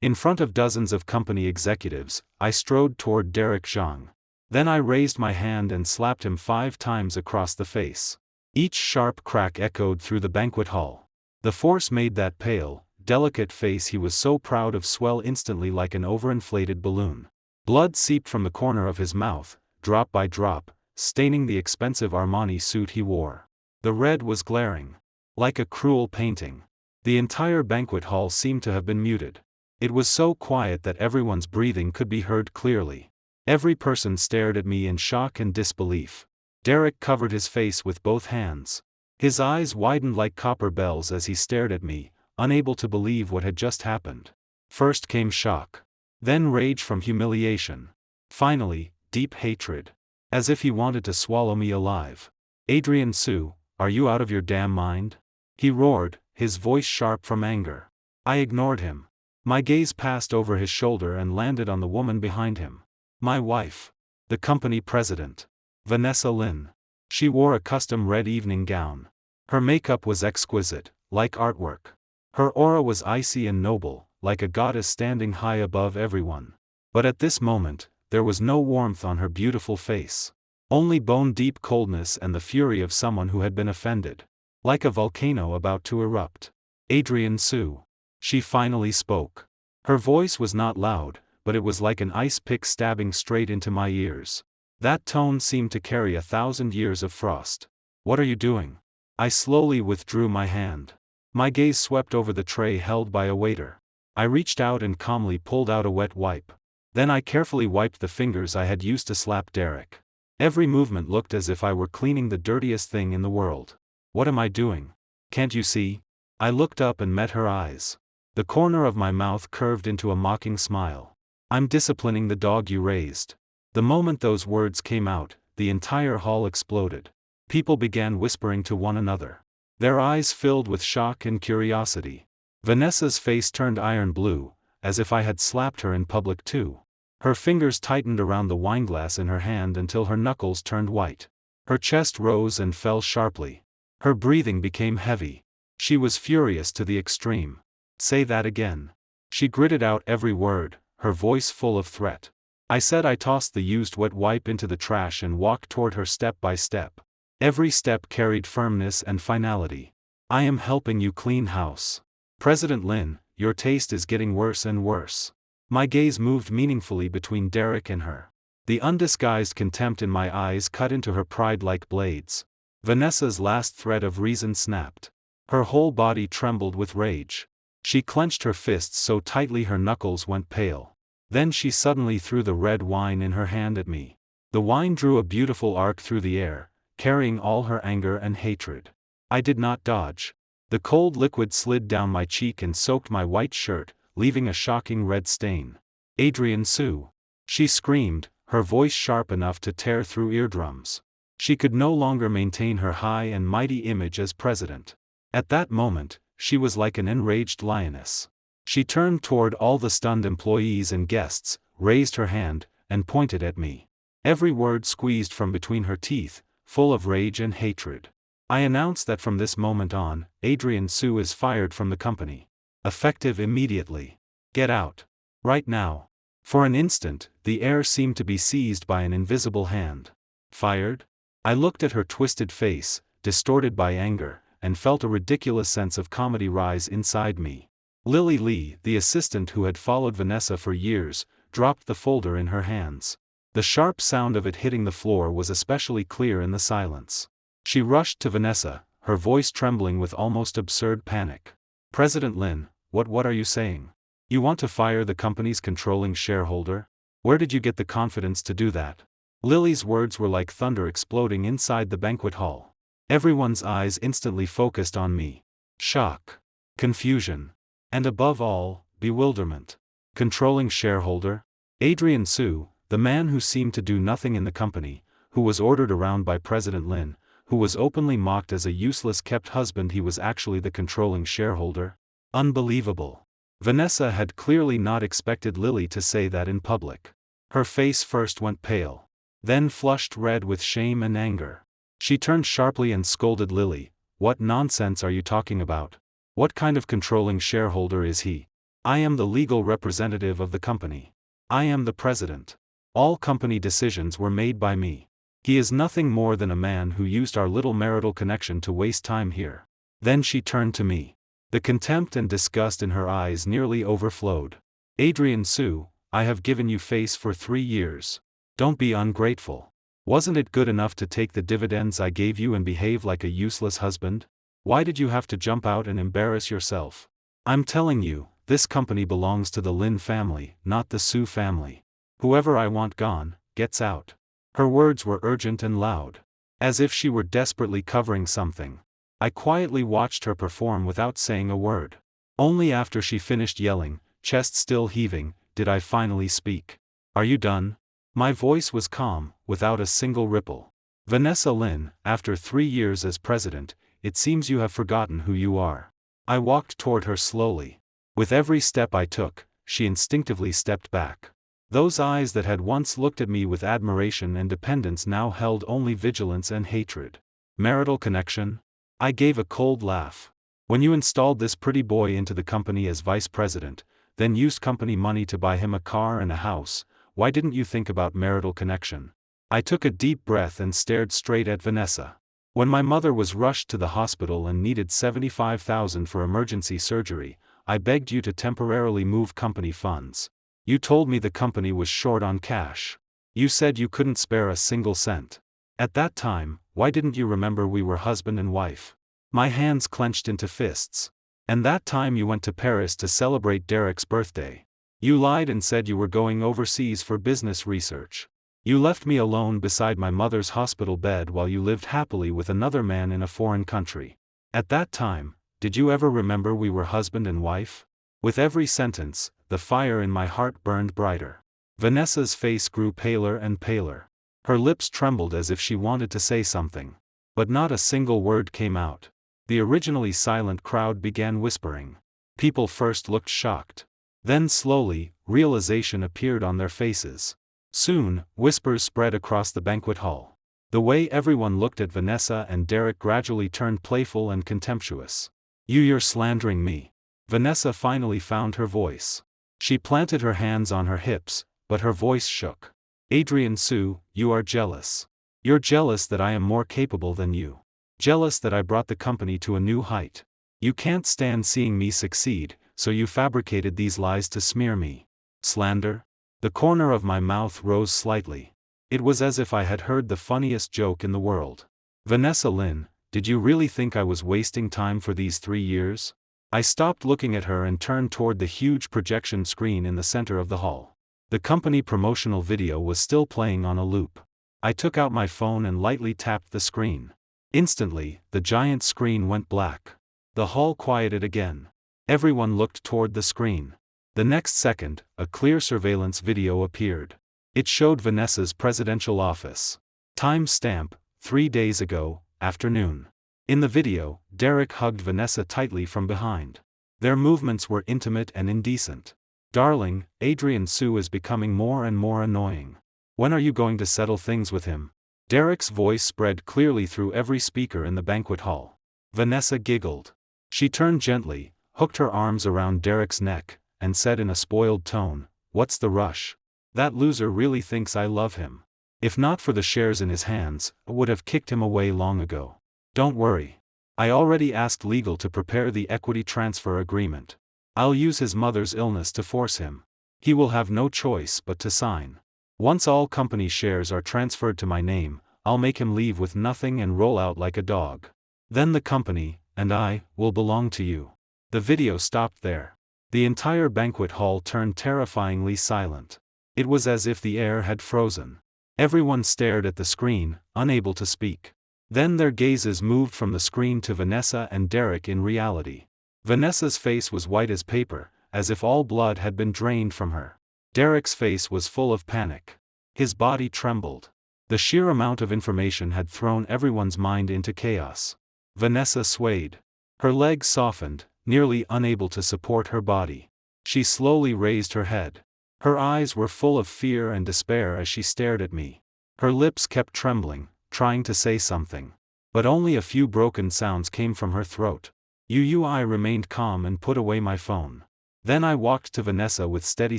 In front of dozens of company executives, I strode toward Derek Zhang. Then I raised my hand and slapped him 5 times across the face. Each sharp crack echoed through the banquet hall. The force made that pale, delicate face he was so proud of swell instantly like an overinflated balloon. Blood seeped from the corner of his mouth, drop by drop, staining the expensive Armani suit he wore. The red was glaring. Like a cruel painting. The entire banquet hall seemed to have been muted. It was so quiet that everyone's breathing could be heard clearly. Every person stared at me in shock and disbelief. Derek covered his face with both hands. His eyes widened like copper bells as he stared at me, unable to believe what had just happened. First came shock. Then rage from humiliation. Finally, deep hatred. As if he wanted to swallow me alive. "Adrian Su, are you out of your damn mind?" He roared, his voice sharp from anger. I ignored him. My gaze passed over his shoulder and landed on the woman behind him. My wife. The company president. Vanessa Lin. She wore a custom red evening gown. Her makeup was exquisite, like artwork. Her aura was icy and noble, like a goddess standing high above everyone. But at this moment, there was no warmth on her beautiful face. Only bone-deep coldness and the fury of someone who had been offended. Like a volcano about to erupt. "Adrian Su." She finally spoke. Her voice was not loud, but it was like an ice pick stabbing straight into my ears. That tone seemed to carry 1,000 years of frost. "What are you doing?" I slowly withdrew my hand. My gaze swept over the tray held by a waiter. I reached out and calmly pulled out a wet wipe. Then I carefully wiped the fingers I had used to slap Derek. Every movement looked as if I were cleaning the dirtiest thing in the world. "What am I doing? Can't you see?" I looked up and met her eyes. The corner of my mouth curved into a mocking smile. "I'm disciplining the dog you raised." The moment those words came out, the entire hall exploded. People began whispering to one another. Their eyes filled with shock and curiosity. Vanessa's face turned iron blue, as if I had slapped her in public too. Her fingers tightened around the wineglass in her hand until her knuckles turned white. Her chest rose and fell sharply. Her breathing became heavy. She was furious to the extreme. "Say that again." She gritted out every word, her voice full of threat. I said I tossed the used wet wipe into the trash and walked toward her step by step. Every step carried firmness and finality. "I am helping you clean house. President Lin, your taste is getting worse and worse." My gaze moved meaningfully between Derek and her. The undisguised contempt in my eyes cut into her pride like blades. Vanessa's last thread of reason snapped. Her whole body trembled with rage. She clenched her fists so tightly her knuckles went pale. Then she suddenly threw the red wine in her hand at me. The wine drew a beautiful arc through the air, carrying all her anger and hatred. I did not dodge. The cold liquid slid down my cheek and soaked my white shirt, leaving a shocking red stain. "Adrian Su." She screamed, her voice sharp enough to tear through eardrums. She could no longer maintain her high and mighty image as president. At that moment, she was like an enraged lioness. She turned toward all the stunned employees and guests, raised her hand, and pointed at me. Every word squeezed from between her teeth, full of rage and hatred. "I announce that from this moment on, Adrian Su is fired from the company. Effective immediately. Get out. Right now." For an instant, the air seemed to be seized by an invisible hand. "Fired?" I looked at her twisted face, distorted by anger, and felt a ridiculous sense of comedy rise inside me. Lily Lee, the assistant who had followed Vanessa for years, dropped the folder in her hands. The sharp sound of it hitting the floor was especially clear in the silence. She rushed to Vanessa, her voice trembling with almost absurd panic. "President Lin, what are you saying? You want to fire the company's controlling shareholder? Where did you get the confidence to do that?" Lily's words were like thunder exploding inside the banquet hall. Everyone's eyes instantly focused on me. Shock. Confusion. And above all, bewilderment. Controlling shareholder? Adrian Su, the man who seemed to do nothing in the company, who was ordered around by President Lin, who was openly mocked as a useless kept husband, he was actually the controlling shareholder? Unbelievable. Vanessa had clearly not expected Lily to say that in public. Her face first went pale. Then flushed red with shame and anger. She turned sharply and scolded Lily. "What nonsense are you talking about? What kind of controlling shareholder is he? I am the legal representative of the company. I am the president. All company decisions were made by me. He is nothing more than a man who used our little marital connection to waste time here. Then she turned to me. The contempt and disgust in her eyes nearly overflowed. Adrian Sue, I have given you face for 3 years. Don't be ungrateful. Wasn't it good enough to take the dividends I gave you and behave like a useless husband? Why did you have to jump out and embarrass yourself? I'm telling you, this company belongs to the Lin family, not the Sue family. Whoever I want gone, gets out. Her words were urgent and loud. As if she were desperately covering something. I quietly watched her perform without saying a word. Only after she finished yelling, chest still heaving, did I finally speak. Are you done? My voice was calm, without a single ripple. Vanessa Lin, after 3 years as president, it seems you have forgotten who you are. I walked toward her slowly. With every step I took, she instinctively stepped back. Those eyes that had once looked at me with admiration and dependence now held only vigilance and hatred. Marital connection? I gave a cold laugh. When you installed this pretty boy into the company as vice president, then used company money to buy him a car and a house, why didn't you think about marital connection? I took a deep breath and stared straight at Vanessa. When my mother was rushed to the hospital and needed $75,000 for emergency surgery, I begged you to temporarily move company funds. You told me the company was short on cash. You said you couldn't spare a single cent. At that time, why didn't you remember we were husband and wife? My hands clenched into fists. And that time you went to Paris to celebrate Derek's birthday. You lied and said you were going overseas for business research. You left me alone beside my mother's hospital bed while you lived happily with another man in a foreign country. At that time, did you ever remember we were husband and wife? With every sentence, the fire in my heart burned brighter. Vanessa's face grew paler and paler. Her lips trembled as if she wanted to say something. But not a single word came out. The originally silent crowd began whispering. People first looked shocked. Then slowly, realization appeared on their faces. Soon, whispers spread across the banquet hall. The way everyone looked at Vanessa and Derek gradually turned playful and contemptuous. You're slandering me. Vanessa finally found her voice. She planted her hands on her hips, but her voice shook. Adrian Sue, you are jealous. You're jealous that I am more capable than you. Jealous that I brought the company to a new height. You can't stand seeing me succeed, so you fabricated these lies to smear me. Slander? The corner of my mouth rose slightly. It was as if I had heard the funniest joke in the world. Vanessa Lin, did you really think I was wasting time for these 3 years? I stopped looking at her and turned toward the huge projection screen in the center of the hall. The company promotional video was still playing on a loop. I took out my phone and lightly tapped the screen. Instantly, the giant screen went black. The hall quieted again. Everyone looked toward the screen. The next second, a clear surveillance video appeared. It showed Vanessa's presidential office. Time stamp, 3 days ago, afternoon. In the video, Derek hugged Vanessa tightly from behind. Their movements were intimate and indecent. Darling, Adrian Sue is becoming more and more annoying. When are you going to settle things with him? Derek's voice spread clearly through every speaker in the banquet hall. Vanessa giggled. She turned gently, hooked her arms around Derek's neck, and said in a spoiled tone, "What's the rush? That loser really thinks I love him. If not for the shares in his hands, I would have kicked him away long ago. Don't worry. I already asked legal to prepare the equity transfer agreement. I'll use his mother's illness to force him. He will have no choice but to sign. Once all company shares are transferred to my name, I'll make him leave with nothing and roll out like a dog. Then the company, and I, will belong to you." The video stopped there. The entire banquet hall turned terrifyingly silent. It was as if the air had frozen. Everyone stared at the screen, unable to speak. Then their gazes moved from the screen to Vanessa and Derek in reality. Vanessa's face was white as paper, as if all blood had been drained from her. Derek's face was full of panic. His body trembled. The sheer amount of information had thrown everyone's mind into chaos. Vanessa swayed. Her legs softened, nearly unable to support her body. She slowly raised her head. Her eyes were full of fear and despair as she stared at me. Her lips kept trembling, trying to say something. But only a few broken sounds came from her throat. I remained calm and put away my phone. Then I walked to Vanessa with steady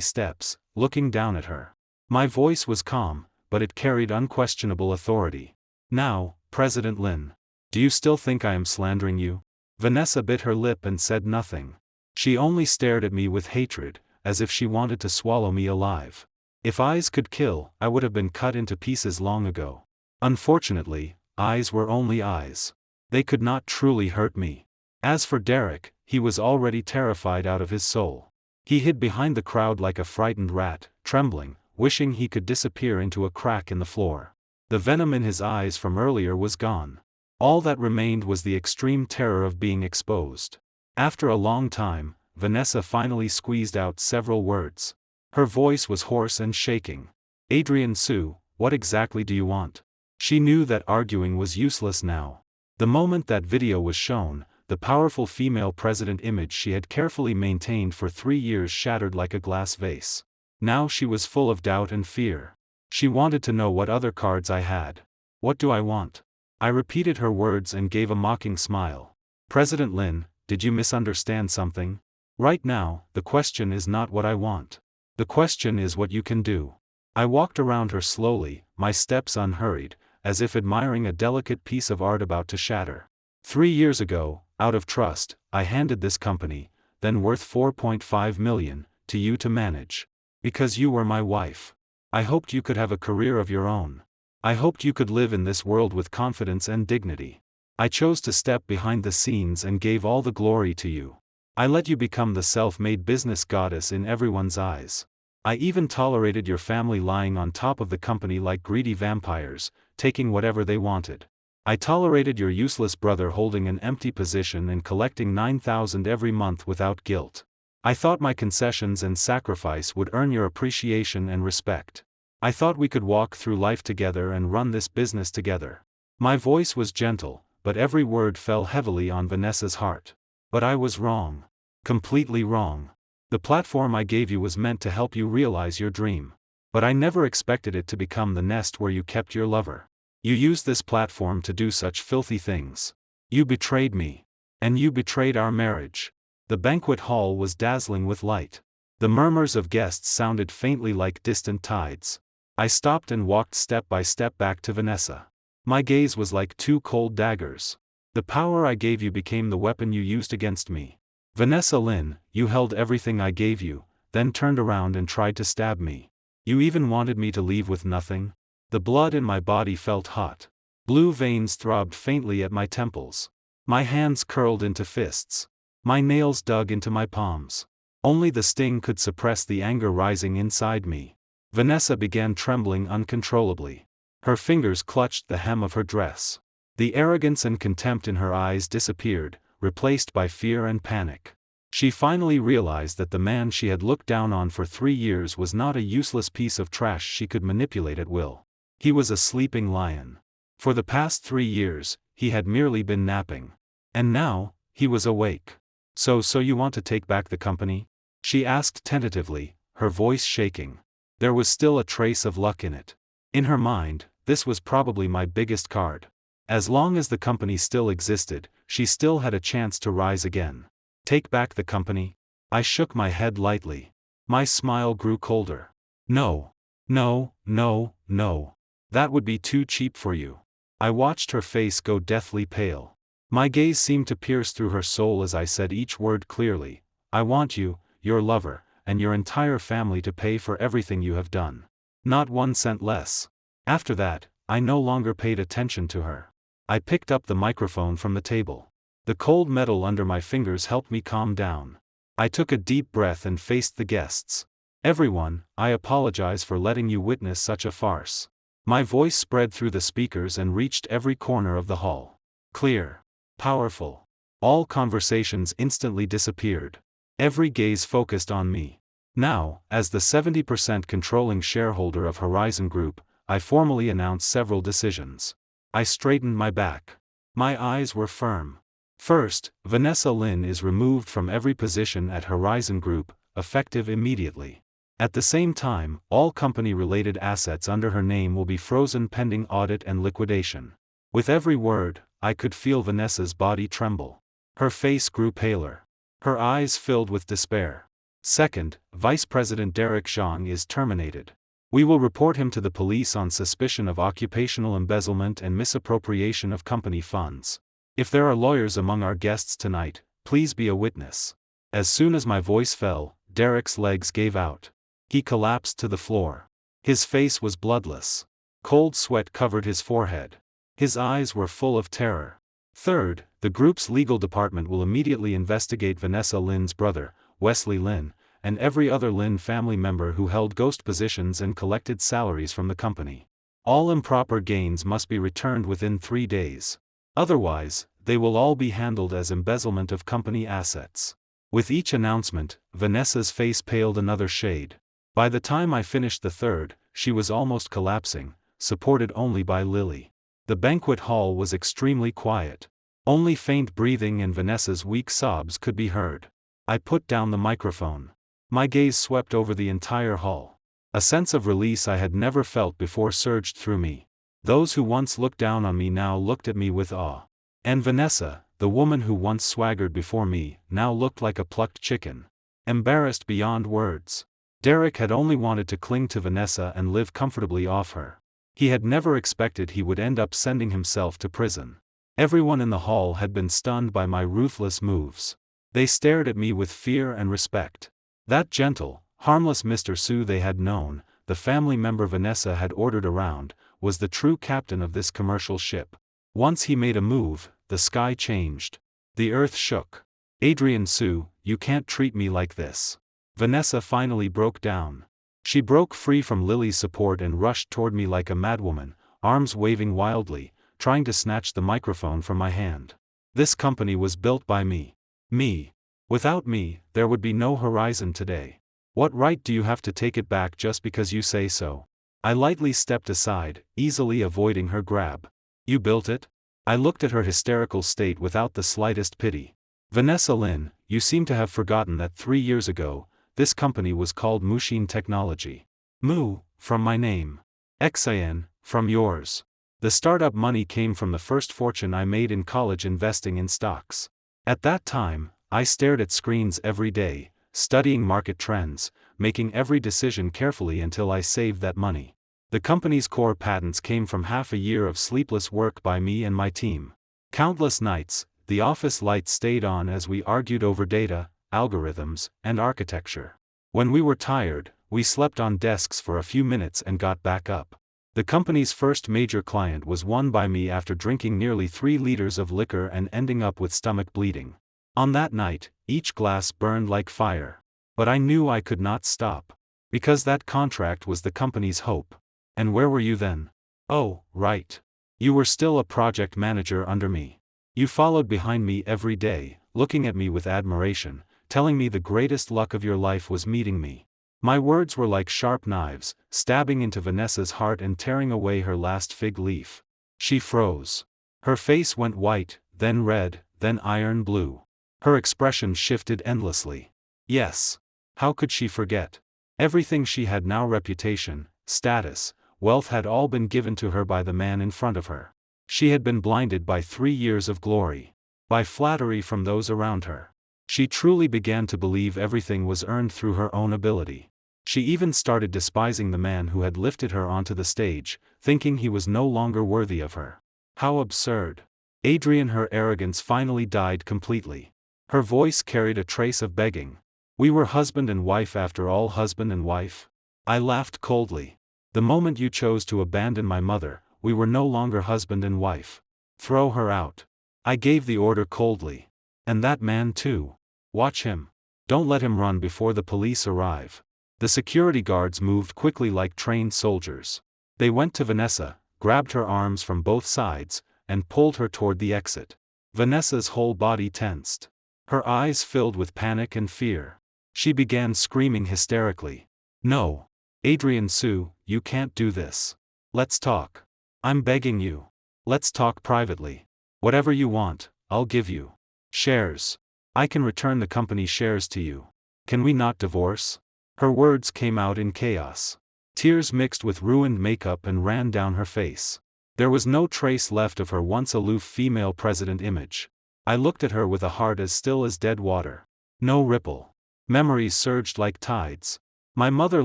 steps, looking down at her. My voice was calm, but it carried unquestionable authority. Now, President Lin. Do you still think I am slandering you? Vanessa bit her lip and said nothing. She only stared at me with hatred, as if she wanted to swallow me alive. If eyes could kill, I would have been cut into pieces long ago. Unfortunately, eyes were only eyes. They could not truly hurt me. As for Derek, he was already terrified out of his soul. He hid behind the crowd like a frightened rat, trembling, wishing he could disappear into a crack in the floor. The venom in his eyes from earlier was gone. All that remained was the extreme terror of being exposed. After a long time, Vanessa finally squeezed out several words. Her voice was hoarse and shaking. Adrian Sue, what exactly do you want? She knew that arguing was useless now. The moment that video was shown, the powerful female president image she had carefully maintained for 3 years shattered like a glass vase. Now she was full of doubt and fear. She wanted to know what other cards I had. What do I want? I repeated her words and gave a mocking smile. President Lin, did you misunderstand something? Right now, the question is not what I want. The question is what you can do. I walked around her slowly, my steps unhurried, as if admiring a delicate piece of art about to shatter. 3 years ago, out of trust, I handed this company, then worth $4.5 million, to you to manage. Because you were my wife. I hoped you could have a career of your own. I hoped you could live in this world with confidence and dignity. I chose to step behind the scenes and gave all the glory to you. I let you become the self-made business goddess in everyone's eyes. I even tolerated your family lying on top of the company like greedy vampires, taking whatever they wanted. I tolerated your useless brother holding an empty position and collecting $9,000 every month without guilt. I thought my concessions and sacrifice would earn your appreciation and respect. I thought we could walk through life together and run this business together. My voice was gentle, but every word fell heavily on Vanessa's heart. But I was wrong. Completely wrong. The platform I gave you was meant to help you realize your dream. But I never expected it to become the nest where you kept your lover. You used this platform to do such filthy things. You betrayed me. And you betrayed our marriage. The banquet hall was dazzling with light. The murmurs of guests sounded faintly like distant tides. I stopped and walked step by step back to Vanessa. My gaze was like 2 cold daggers. The power I gave you became the weapon you used against me. Vanessa Lin, you held everything I gave you, then turned around and tried to stab me. You even wanted me to leave with nothing? The blood in my body felt hot. Blue veins throbbed faintly at my temples. My hands curled into fists. My nails dug into my palms. Only the sting could suppress the anger rising inside me. Vanessa began trembling uncontrollably. Her fingers clutched the hem of her dress. The arrogance and contempt in her eyes disappeared, replaced by fear and panic. She finally realized that the man she had looked down on for 3 years was not a useless piece of trash she could manipulate at will. He was a sleeping lion. For the past 3 years, he had merely been napping. And now, he was awake. So you want to take back the company? She asked tentatively, her voice shaking. There was still a trace of luck in it. In her mind, this was probably my biggest card. As long as the company still existed, she still had a chance to rise again. Take back the company? I shook my head lightly. My smile grew colder. No. No, no, no. That would be too cheap for you. I watched her face go deathly pale. My gaze seemed to pierce through her soul as I said each word clearly. I want you, your lover, and your entire family to pay for everything you have done. Not 1 cent less. After that, I no longer paid attention to her. I picked up the microphone from the table. The cold metal under my fingers helped me calm down. I took a deep breath and faced the guests. Everyone, I apologize for letting you witness such a farce. My voice spread through the speakers and reached every corner of the hall. Clear. Powerful. All conversations instantly disappeared. Every gaze focused on me. Now, as the 70% controlling shareholder of Horizon Group, I formally announced several decisions. I straightened my back. My eyes were firm. First, Vanessa Lin is removed from every position at Horizon Group, effective immediately. At the same time, all company-related assets under her name will be frozen pending audit and liquidation. With every word, I could feel Vanessa's body tremble. Her face grew paler. Her eyes filled with despair. Second, Vice President Derek Zhang is terminated. We will report him to the police on suspicion of occupational embezzlement and misappropriation of company funds. If there are lawyers among our guests tonight, please be a witness. As soon as my voice fell, Derek's legs gave out. He collapsed to the floor. His face was bloodless. Cold sweat covered his forehead. His eyes were full of terror. Third, the group's legal department will immediately investigate Vanessa Lin's brother, Wesley Lin, and every other Lin family member who held ghost positions and collected salaries from the company. All improper gains must be returned within 3 days. Otherwise, they will all be handled as embezzlement of company assets. With each announcement, Vanessa's face paled another shade. By the time I finished the third, she was almost collapsing, supported only by Lily. The banquet hall was extremely quiet. Only faint breathing and Vanessa's weak sobs could be heard. I put down the microphone. My gaze swept over the entire hall. A sense of release I had never felt before surged through me. Those who once looked down on me now looked at me with awe. And Vanessa, the woman who once swaggered before me, now looked like a plucked chicken. Embarrassed beyond words. Derek had only wanted to cling to Vanessa and live comfortably off her. He had never expected he would end up sending himself to prison. Everyone in the hall had been stunned by my ruthless moves. They stared at me with fear and respect. That gentle, harmless Mr. Su they had known, the family member Vanessa had ordered around, was the true captain of this commercial ship. Once he made a move, the sky changed. The earth shook. Adrian Su, you can't treat me like this. Vanessa finally broke down. She broke free from Lily's support and rushed toward me like a madwoman, arms waving wildly, trying to snatch the microphone from my hand. This company was built by me. Me. Without me, there would be no horizon today. What right do you have to take it back just because you say so? I lightly stepped aside, easily avoiding her grab. You built it? I looked at her hysterical state without the slightest pity. Vanessa Lin, you seem to have forgotten that 3 years ago, this company was called Mushin Technology. Mu, from my name. Xin, from yours. The startup money came from the first fortune I made in college investing in stocks. At that time, I stared at screens every day, studying market trends, making every decision carefully until I saved that money. The company's core patents came from half a year of sleepless work by me and my team. Countless nights, the office lights stayed on as we argued over data, algorithms, and architecture. When we were tired, we slept on desks for a few minutes and got back up. The company's first major client was won by me after drinking nearly 3 liters of liquor and ending up with stomach bleeding. On that night, each glass burned like fire. But I knew I could not stop. Because that contract was the company's hope. And where were you then? Oh, right. You were still a project manager under me. You followed behind me every day, looking at me with admiration, telling me the greatest luck of your life was meeting me. My words were like sharp knives, stabbing into Vanessa's heart and tearing away her last fig leaf. She froze. Her face went white, then red, then iron blue. Her expression shifted endlessly. Yes. How could she forget? Everything she had now, reputation, status, wealth, had all been given to her by the man in front of her. She had been blinded by 3 years of glory. By flattery from those around her. She truly began to believe everything was earned through her own ability. She even started despising the man who had lifted her onto the stage, thinking he was no longer worthy of her. How absurd. Adrian, her arrogance finally died completely. Her voice carried a trace of begging. We were husband and wife after all, husband and wife. I laughed coldly. The moment you chose to abandon my mother, we were no longer husband and wife. Throw her out. I gave the order coldly. And that man too. Watch him. Don't let him run before the police arrive. The security guards moved quickly like trained soldiers. They went to Vanessa, grabbed her arms from both sides, and pulled her toward the exit. Vanessa's whole body tensed. Her eyes filled with panic and fear. She began screaming hysterically. No. Adrian Su, you can't do this. Let's talk. I'm begging you. Let's talk privately. Whatever you want, I'll give you. Shares. I can return the company shares to you. Can we not divorce? Her words came out in chaos. Tears mixed with ruined makeup and ran down her face. There was no trace left of her once aloof female president image. I looked at her with a heart as still as dead water. No ripple. Memories surged like tides. My mother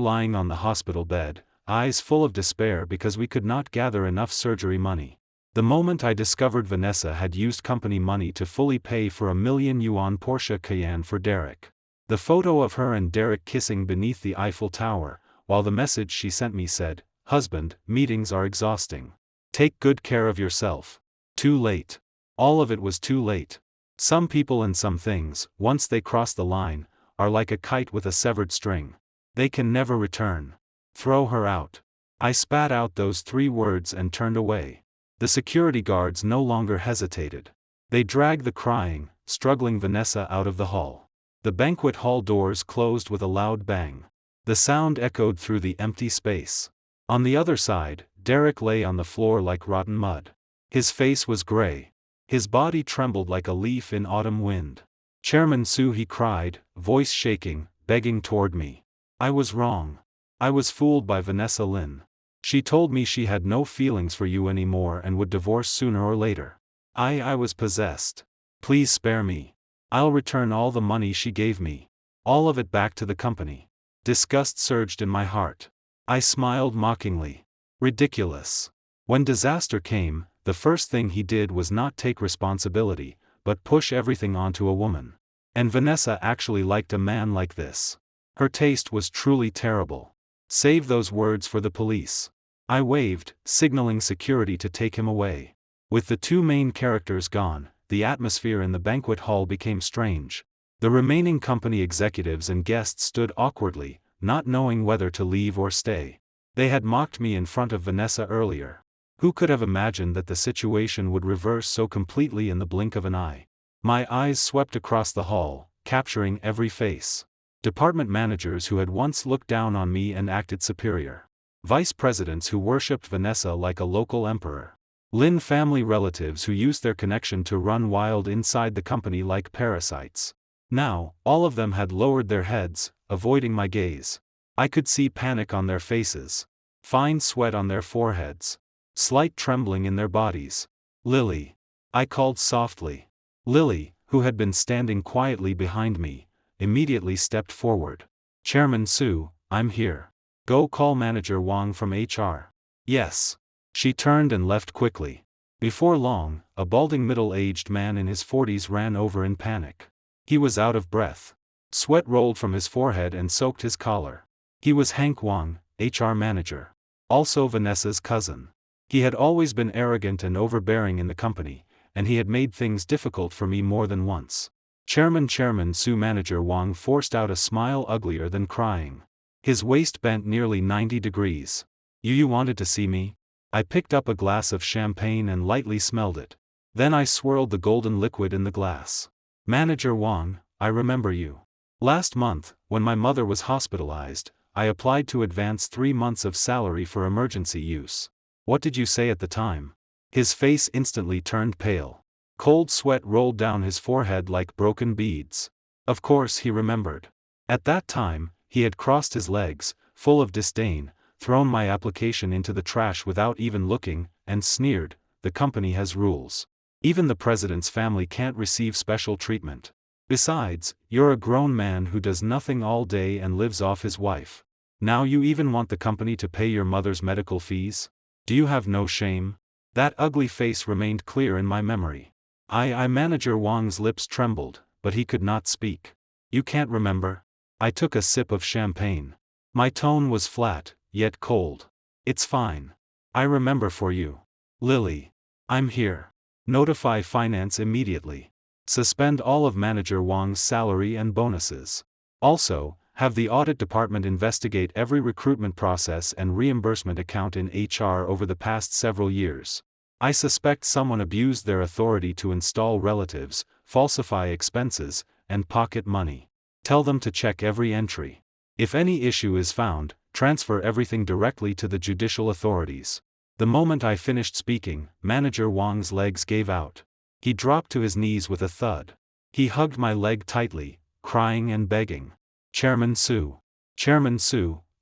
lying on the hospital bed, eyes full of despair because we could not gather enough surgery money. The moment I discovered Vanessa had used company money to fully pay for a 1 million yuan Porsche Cayenne for Derek. The photo of her and Derek kissing beneath the Eiffel Tower, while the message she sent me said, "Husband, meetings are exhausting. Take good care of yourself." Too late. All of it was too late. Some people and some things, once they cross the line, are like a kite with a severed string. They can never return. Throw her out. I spat out those 3 words and turned away. The security guards no longer hesitated. They dragged the crying, struggling Vanessa out of the hall. The banquet hall doors closed with a loud bang. The sound echoed through the empty space. On the other side, Derek lay on the floor like rotten mud. His face was gray. His body trembled like a leaf in autumn wind. "Chairman Su," he cried, voice shaking, begging toward me. "I was wrong. I was fooled by Vanessa Lin. She told me she had no feelings for you anymore and would divorce sooner or later. I was possessed. Please spare me. I'll return all the money she gave me. All of it back to the company." Disgust surged in my heart. I smiled mockingly. Ridiculous. When disaster came, the first thing he did was not take responsibility, but push everything onto a woman. And Vanessa actually liked a man like this. Her taste was truly terrible. Save those words for the police. I waved, signaling security to take him away. With the 2 main characters gone, the atmosphere in the banquet hall became strange. The remaining company executives and guests stood awkwardly, not knowing whether to leave or stay. They had mocked me in front of Vanessa earlier. Who could have imagined that the situation would reverse so completely in the blink of an eye? My eyes swept across the hall, capturing every face. Department managers who had once looked down on me and acted superior. Vice presidents who worshipped Vanessa like a local emperor. Lin family relatives who used their connection to run wild inside the company like parasites. Now, all of them had lowered their heads, avoiding my gaze. I could see panic on their faces. Fine sweat on their foreheads. Slight trembling in their bodies. "Lily." I called softly. Lily, who had been standing quietly behind me, immediately stepped forward. "Chairman Su, I'm here. Go call Manager Wang from HR. "Yes." She turned and left quickly. Before long, a balding middle-aged man in his 40s ran over in panic. He was out of breath. Sweat rolled from his forehead and soaked his collar. He was Hank Wang, HR manager. Also Vanessa's cousin. He had always been arrogant and overbearing in the company, and he had made things difficult for me more than once. Chairman Su. Manager Wang forced out a smile uglier than crying. His waist bent nearly 90 degrees. You wanted to see me?" I picked up a glass of champagne and lightly smelled it. Then I swirled the golden liquid in the glass. "Manager Wang, I remember you. Last month, when my mother was hospitalized, I applied to advance 3 months of salary for emergency use. What did you say at the time?" His face instantly turned pale. Cold sweat rolled down his forehead like broken beads. Of course he remembered. At that time, he had crossed his legs, full of disdain, thrown my application into the trash without even looking, and sneered, "The company has rules. Even the president's family can't receive special treatment. Besides, you're a grown man who does nothing all day and lives off his wife. Now you even want the company to pay your mother's medical fees? Do you have no shame?" That ugly face remained clear in my memory. Manager Wang's lips trembled, but he could not speak. "You can't remember?" I took a sip of champagne. My tone was flat, yet cold. "It's fine. I remember for you. Lily. I'm here. Notify finance immediately. Suspend all of Manager Wang's salary and bonuses. Also, have the audit department investigate every recruitment process and reimbursement account in HR over the past several years. I suspect someone abused their authority to install relatives, falsify expenses, and pocket money. Tell them to check every entry. If any issue is found, transfer everything directly to the judicial authorities." The moment I finished speaking, Manager Wang's legs gave out. He dropped to his knees with a thud. He hugged my leg tightly, crying and begging. Chairman Su,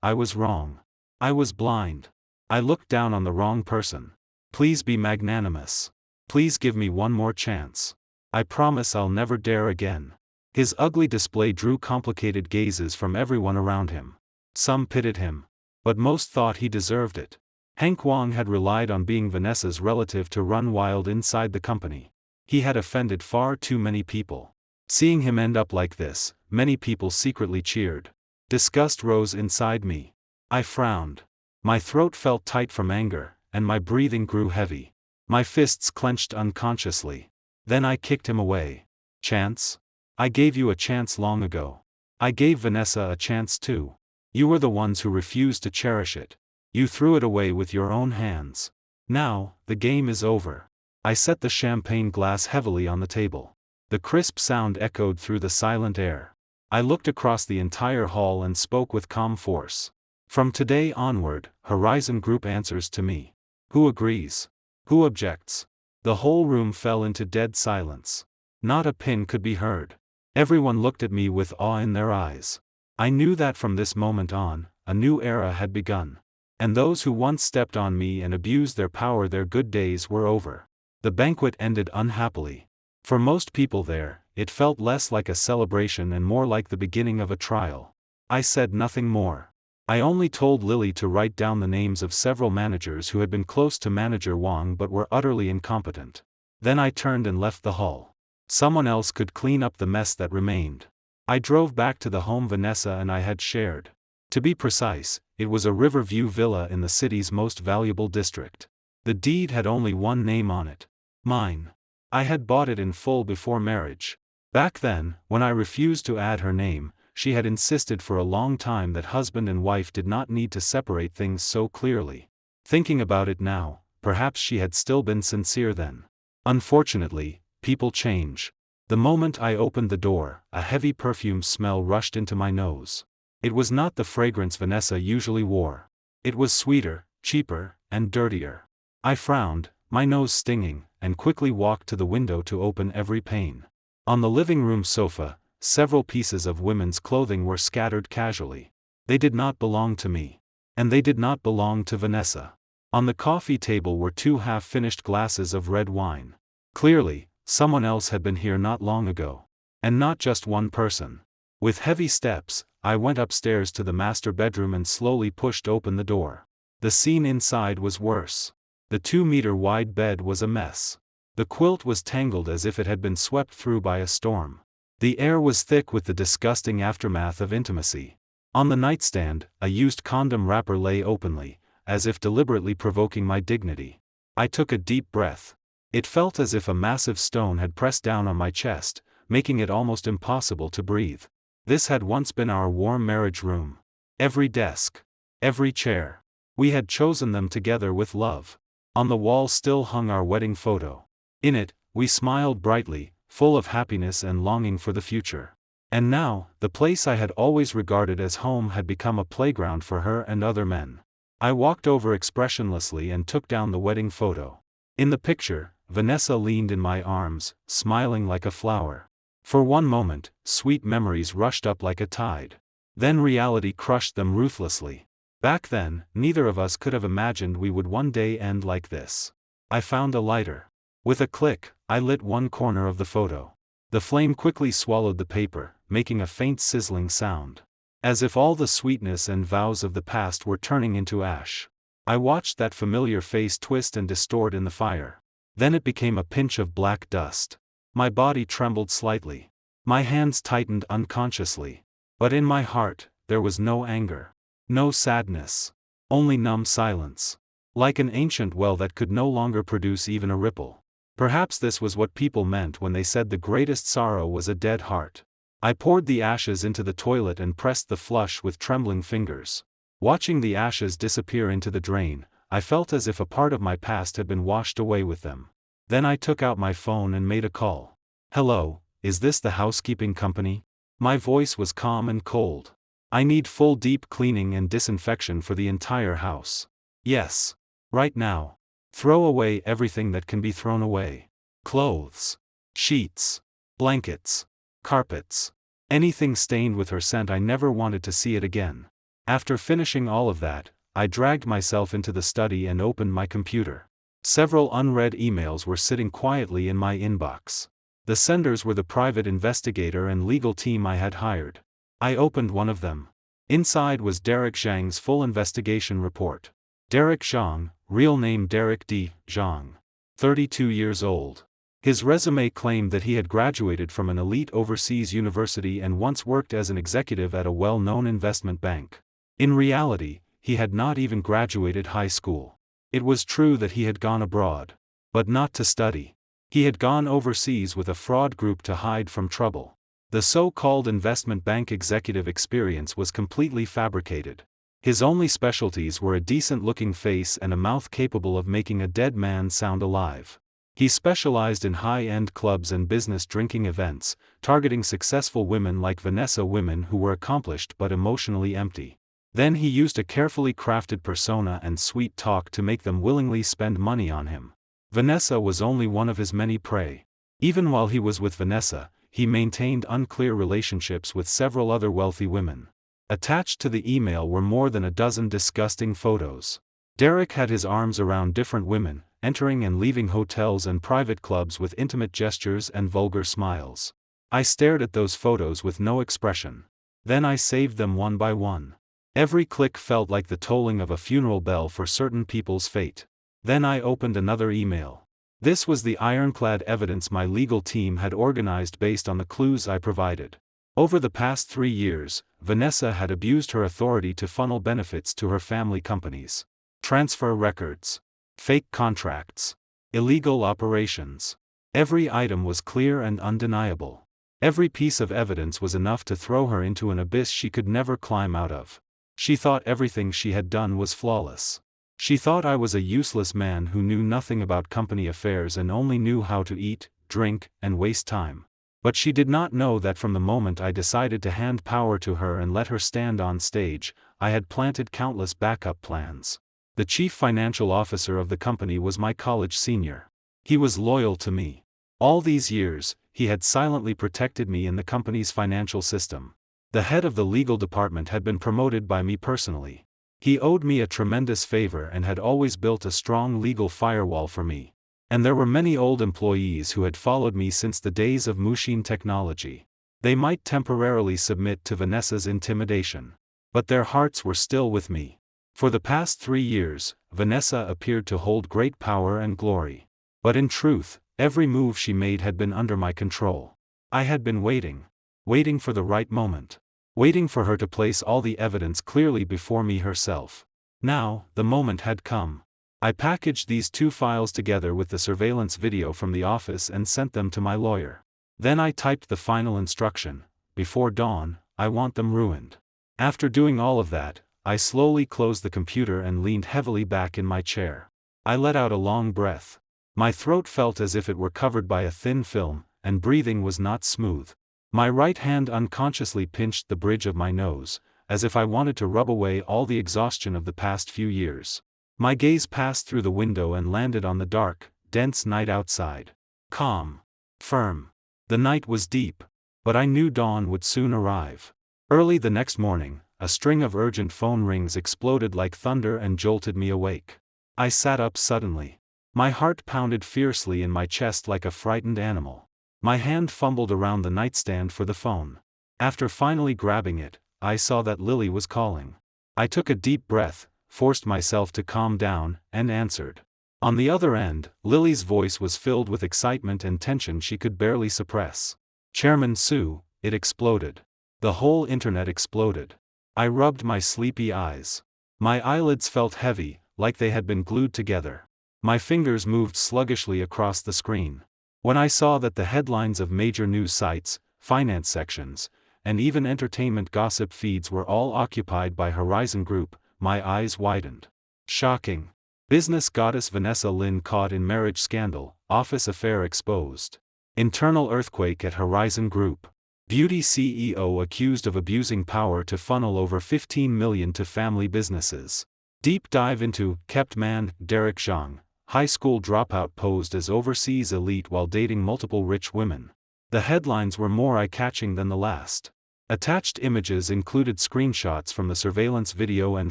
I was wrong. I was blind. I looked down on the wrong person. Please be magnanimous. Please give me one more chance. I promise I'll never dare again. His ugly display drew complicated gazes from everyone around him. Some pitied him. But most thought he deserved it. Hank Wong had relied on being Vanessa's relative to run wild inside the company. He had offended far too many people. Seeing him end up like this, many people secretly cheered. Disgust rose inside me. I frowned. My throat felt tight from anger, and my breathing grew heavy. My fists clenched unconsciously. Then I kicked him away. Chance? I gave you a chance long ago. I gave Vanessa a chance too. You were the ones who refused to cherish it. You threw it away with your own hands. Now, the game is over. I set the champagne glass heavily on the table. The crisp sound echoed through the silent air. I looked across the entire hall and spoke with calm force. From today onward, Horizon Group answers to me. Who agrees? Who objects? The whole room fell into dead silence. Not a pin could be heard. Everyone looked at me with awe in their eyes. I knew that from this moment on, a new era had begun. And those who once stepped on me and abused their power, their good days were over. The banquet ended unhappily. For most people there, it felt less like a celebration and more like the beginning of a trial. I said nothing more. I only told Lily to write down the names of several managers who had been close to Manager Wong but were utterly incompetent. Then I turned and left the hall. Someone else could clean up the mess that remained. I drove back to the home Vanessa and I had shared. To be precise, it was a Riverview villa in the city's most valuable district. The deed had only one name on it. Mine. I had bought it in full before marriage. Back then, when I refused to add her name, she had insisted for a long time that husband and wife did not need to separate things so clearly. Thinking about it now, perhaps she had still been sincere then. Unfortunately, people change. The moment I opened the door, a heavy perfume smell rushed into my nose. It was not the fragrance Vanessa usually wore. It was sweeter, cheaper, and dirtier. I frowned, my nose stinging, and quickly walked to the window to open every pane. On the living room sofa, several pieces of women's clothing were scattered casually. They did not belong to me. And they did not belong to Vanessa. On the coffee table were 2 half-finished glasses of red wine. Clearly, someone else had been here not long ago. And not just one person. With heavy steps, I went upstairs to the master bedroom and slowly pushed open the door. The scene inside was worse. The 2-meter-wide bed was a mess. The quilt was tangled as if it had been swept through by a storm. The air was thick with the disgusting aftermath of intimacy. On the nightstand, a used condom wrapper lay openly, as if deliberately provoking my dignity. I took a deep breath. It felt as if a massive stone had pressed down on my chest, making it almost impossible to breathe. This had once been our warm marriage room. Every desk. Every chair. We had chosen them together with love. On the wall still hung our wedding photo. In it, we smiled brightly, full of happiness and longing for the future. And now, the place I had always regarded as home had become a playground for her and other men. I walked over expressionlessly and took down the wedding photo. In the picture, Vanessa leaned in my arms, smiling like a flower. For one moment, sweet memories rushed up like a tide. Then reality crushed them ruthlessly. Back then, neither of us could have imagined we would one day end like this. I found a lighter. With a click, I lit one corner of the photo. The flame quickly swallowed the paper, making a faint sizzling sound. As if all the sweetness and vows of the past were turning into ash. I watched that familiar face twist and distort in the fire. Then it became a pinch of black dust. My body trembled slightly. My hands tightened unconsciously. But in my heart, there was no anger. No sadness. Only numb silence. Like an ancient well that could no longer produce even a ripple. Perhaps this was what people meant when they said the greatest sorrow was a dead heart. I poured the ashes into the toilet and pressed the flush with trembling fingers. Watching the ashes disappear into the drain, I felt as if a part of my past had been washed away with them. Then I took out my phone and made a call. "Hello, is this the housekeeping company?" My voice was calm and cold. "I need full deep cleaning and disinfection for the entire house." "Yes. Right now. Throw away everything that can be thrown away. Clothes. Sheets. Blankets. Carpets. Anything stained with her scent. I never wanted to see it again." After finishing all of that, I dragged myself into the study and opened my computer. Several unread emails were sitting quietly in my inbox. The senders were the private investigator and legal team I had hired. I opened one of them. Inside was Derek Zhang's full investigation report. Derek Zhang, real name Derek D. Zhang. 32 years old. His resume claimed that he had graduated from an elite overseas university and once worked as an executive at a well-known investment bank. In reality, he had not even graduated high school. It was true that he had gone abroad. But not to study. He had gone overseas with a fraud group to hide from trouble. The so-called investment bank executive experience was completely fabricated. His only specialties were a decent-looking face and a mouth capable of making a dead man sound alive. He specialized in high-end clubs and business drinking events, targeting successful women like Vanessa, women who were accomplished but emotionally empty. Then he used a carefully crafted persona and sweet talk to make them willingly spend money on him. Vanessa was only one of his many prey. Even while he was with Vanessa, he maintained unclear relationships with several other wealthy women. Attached to the email were more than a dozen disgusting photos. Derek had his arms around different women, entering and leaving hotels and private clubs with intimate gestures and vulgar smiles. I stared at those photos with no expression. Then I saved them one by one. Every click felt like the tolling of a funeral bell for certain people's fate. Then I opened another email. This was the ironclad evidence my legal team had organized based on the clues I provided. Over the past 3 years, Vanessa had abused her authority to funnel benefits to her family companies. Transfer records. Fake contracts. Illegal operations. Every item was clear and undeniable. Every piece of evidence was enough to throw her into an abyss she could never climb out of. She thought everything she had done was flawless. She thought I was a useless man who knew nothing about company affairs and only knew how to eat, drink, and waste time. But she did not know that from the moment I decided to hand power to her and let her stand on stage, I had planted countless backup plans. The chief financial officer of the company was my college senior. He was loyal to me. All these years, he had silently protected me in the company's financial system. The head of the legal department had been promoted by me personally. He owed me a tremendous favor and had always built a strong legal firewall for me. And there were many old employees who had followed me since the days of machine technology. They might temporarily submit to Vanessa's intimidation. But their hearts were still with me. For the past 3 years, Vanessa appeared to hold great power and glory. But in truth, every move she made had been under my control. I had been waiting. Waiting for the right moment. Waiting for her to place all the evidence clearly before me herself. Now, the moment had come. I packaged these 2 files together with the surveillance video from the office and sent them to my lawyer. Then I typed the final instruction: before dawn, I want them ruined. After doing all of that, I slowly closed the computer and leaned heavily back in my chair. I let out a long breath. My throat felt as if it were covered by a thin film, and breathing was not smooth. My right hand unconsciously pinched the bridge of my nose, as if I wanted to rub away all the exhaustion of the past few years. My gaze passed through the window and landed on the dark, dense night outside. Calm. Firm. The night was deep. But I knew dawn would soon arrive. Early the next morning, a string of urgent phone rings exploded like thunder and jolted me awake. I sat up suddenly. My heart pounded fiercely in my chest like a frightened animal. My hand fumbled around the nightstand for the phone. After finally grabbing it, I saw that Lily was calling. I took a deep breath, forced myself to calm down, and answered. On the other end, Lily's voice was filled with excitement and tension she could barely suppress. "Chairman Su," it exploded. The whole internet exploded. I rubbed my sleepy eyes. My eyelids felt heavy, like they had been glued together. My fingers moved sluggishly across the screen. When I saw that the headlines of major news sites, finance sections, and even entertainment gossip feeds were all occupied by Horizon Group, my eyes widened. Shocking. Business goddess Vanessa Lin caught in marriage scandal, office affair exposed. Internal earthquake at Horizon Group. Beauty CEO accused of abusing power to funnel over $15 million to family businesses. Deep dive into kept man Derek Zhang. High school dropout posed as overseas elite while dating multiple rich women. The headlines were more eye-catching than the last. Attached images included screenshots from the surveillance video and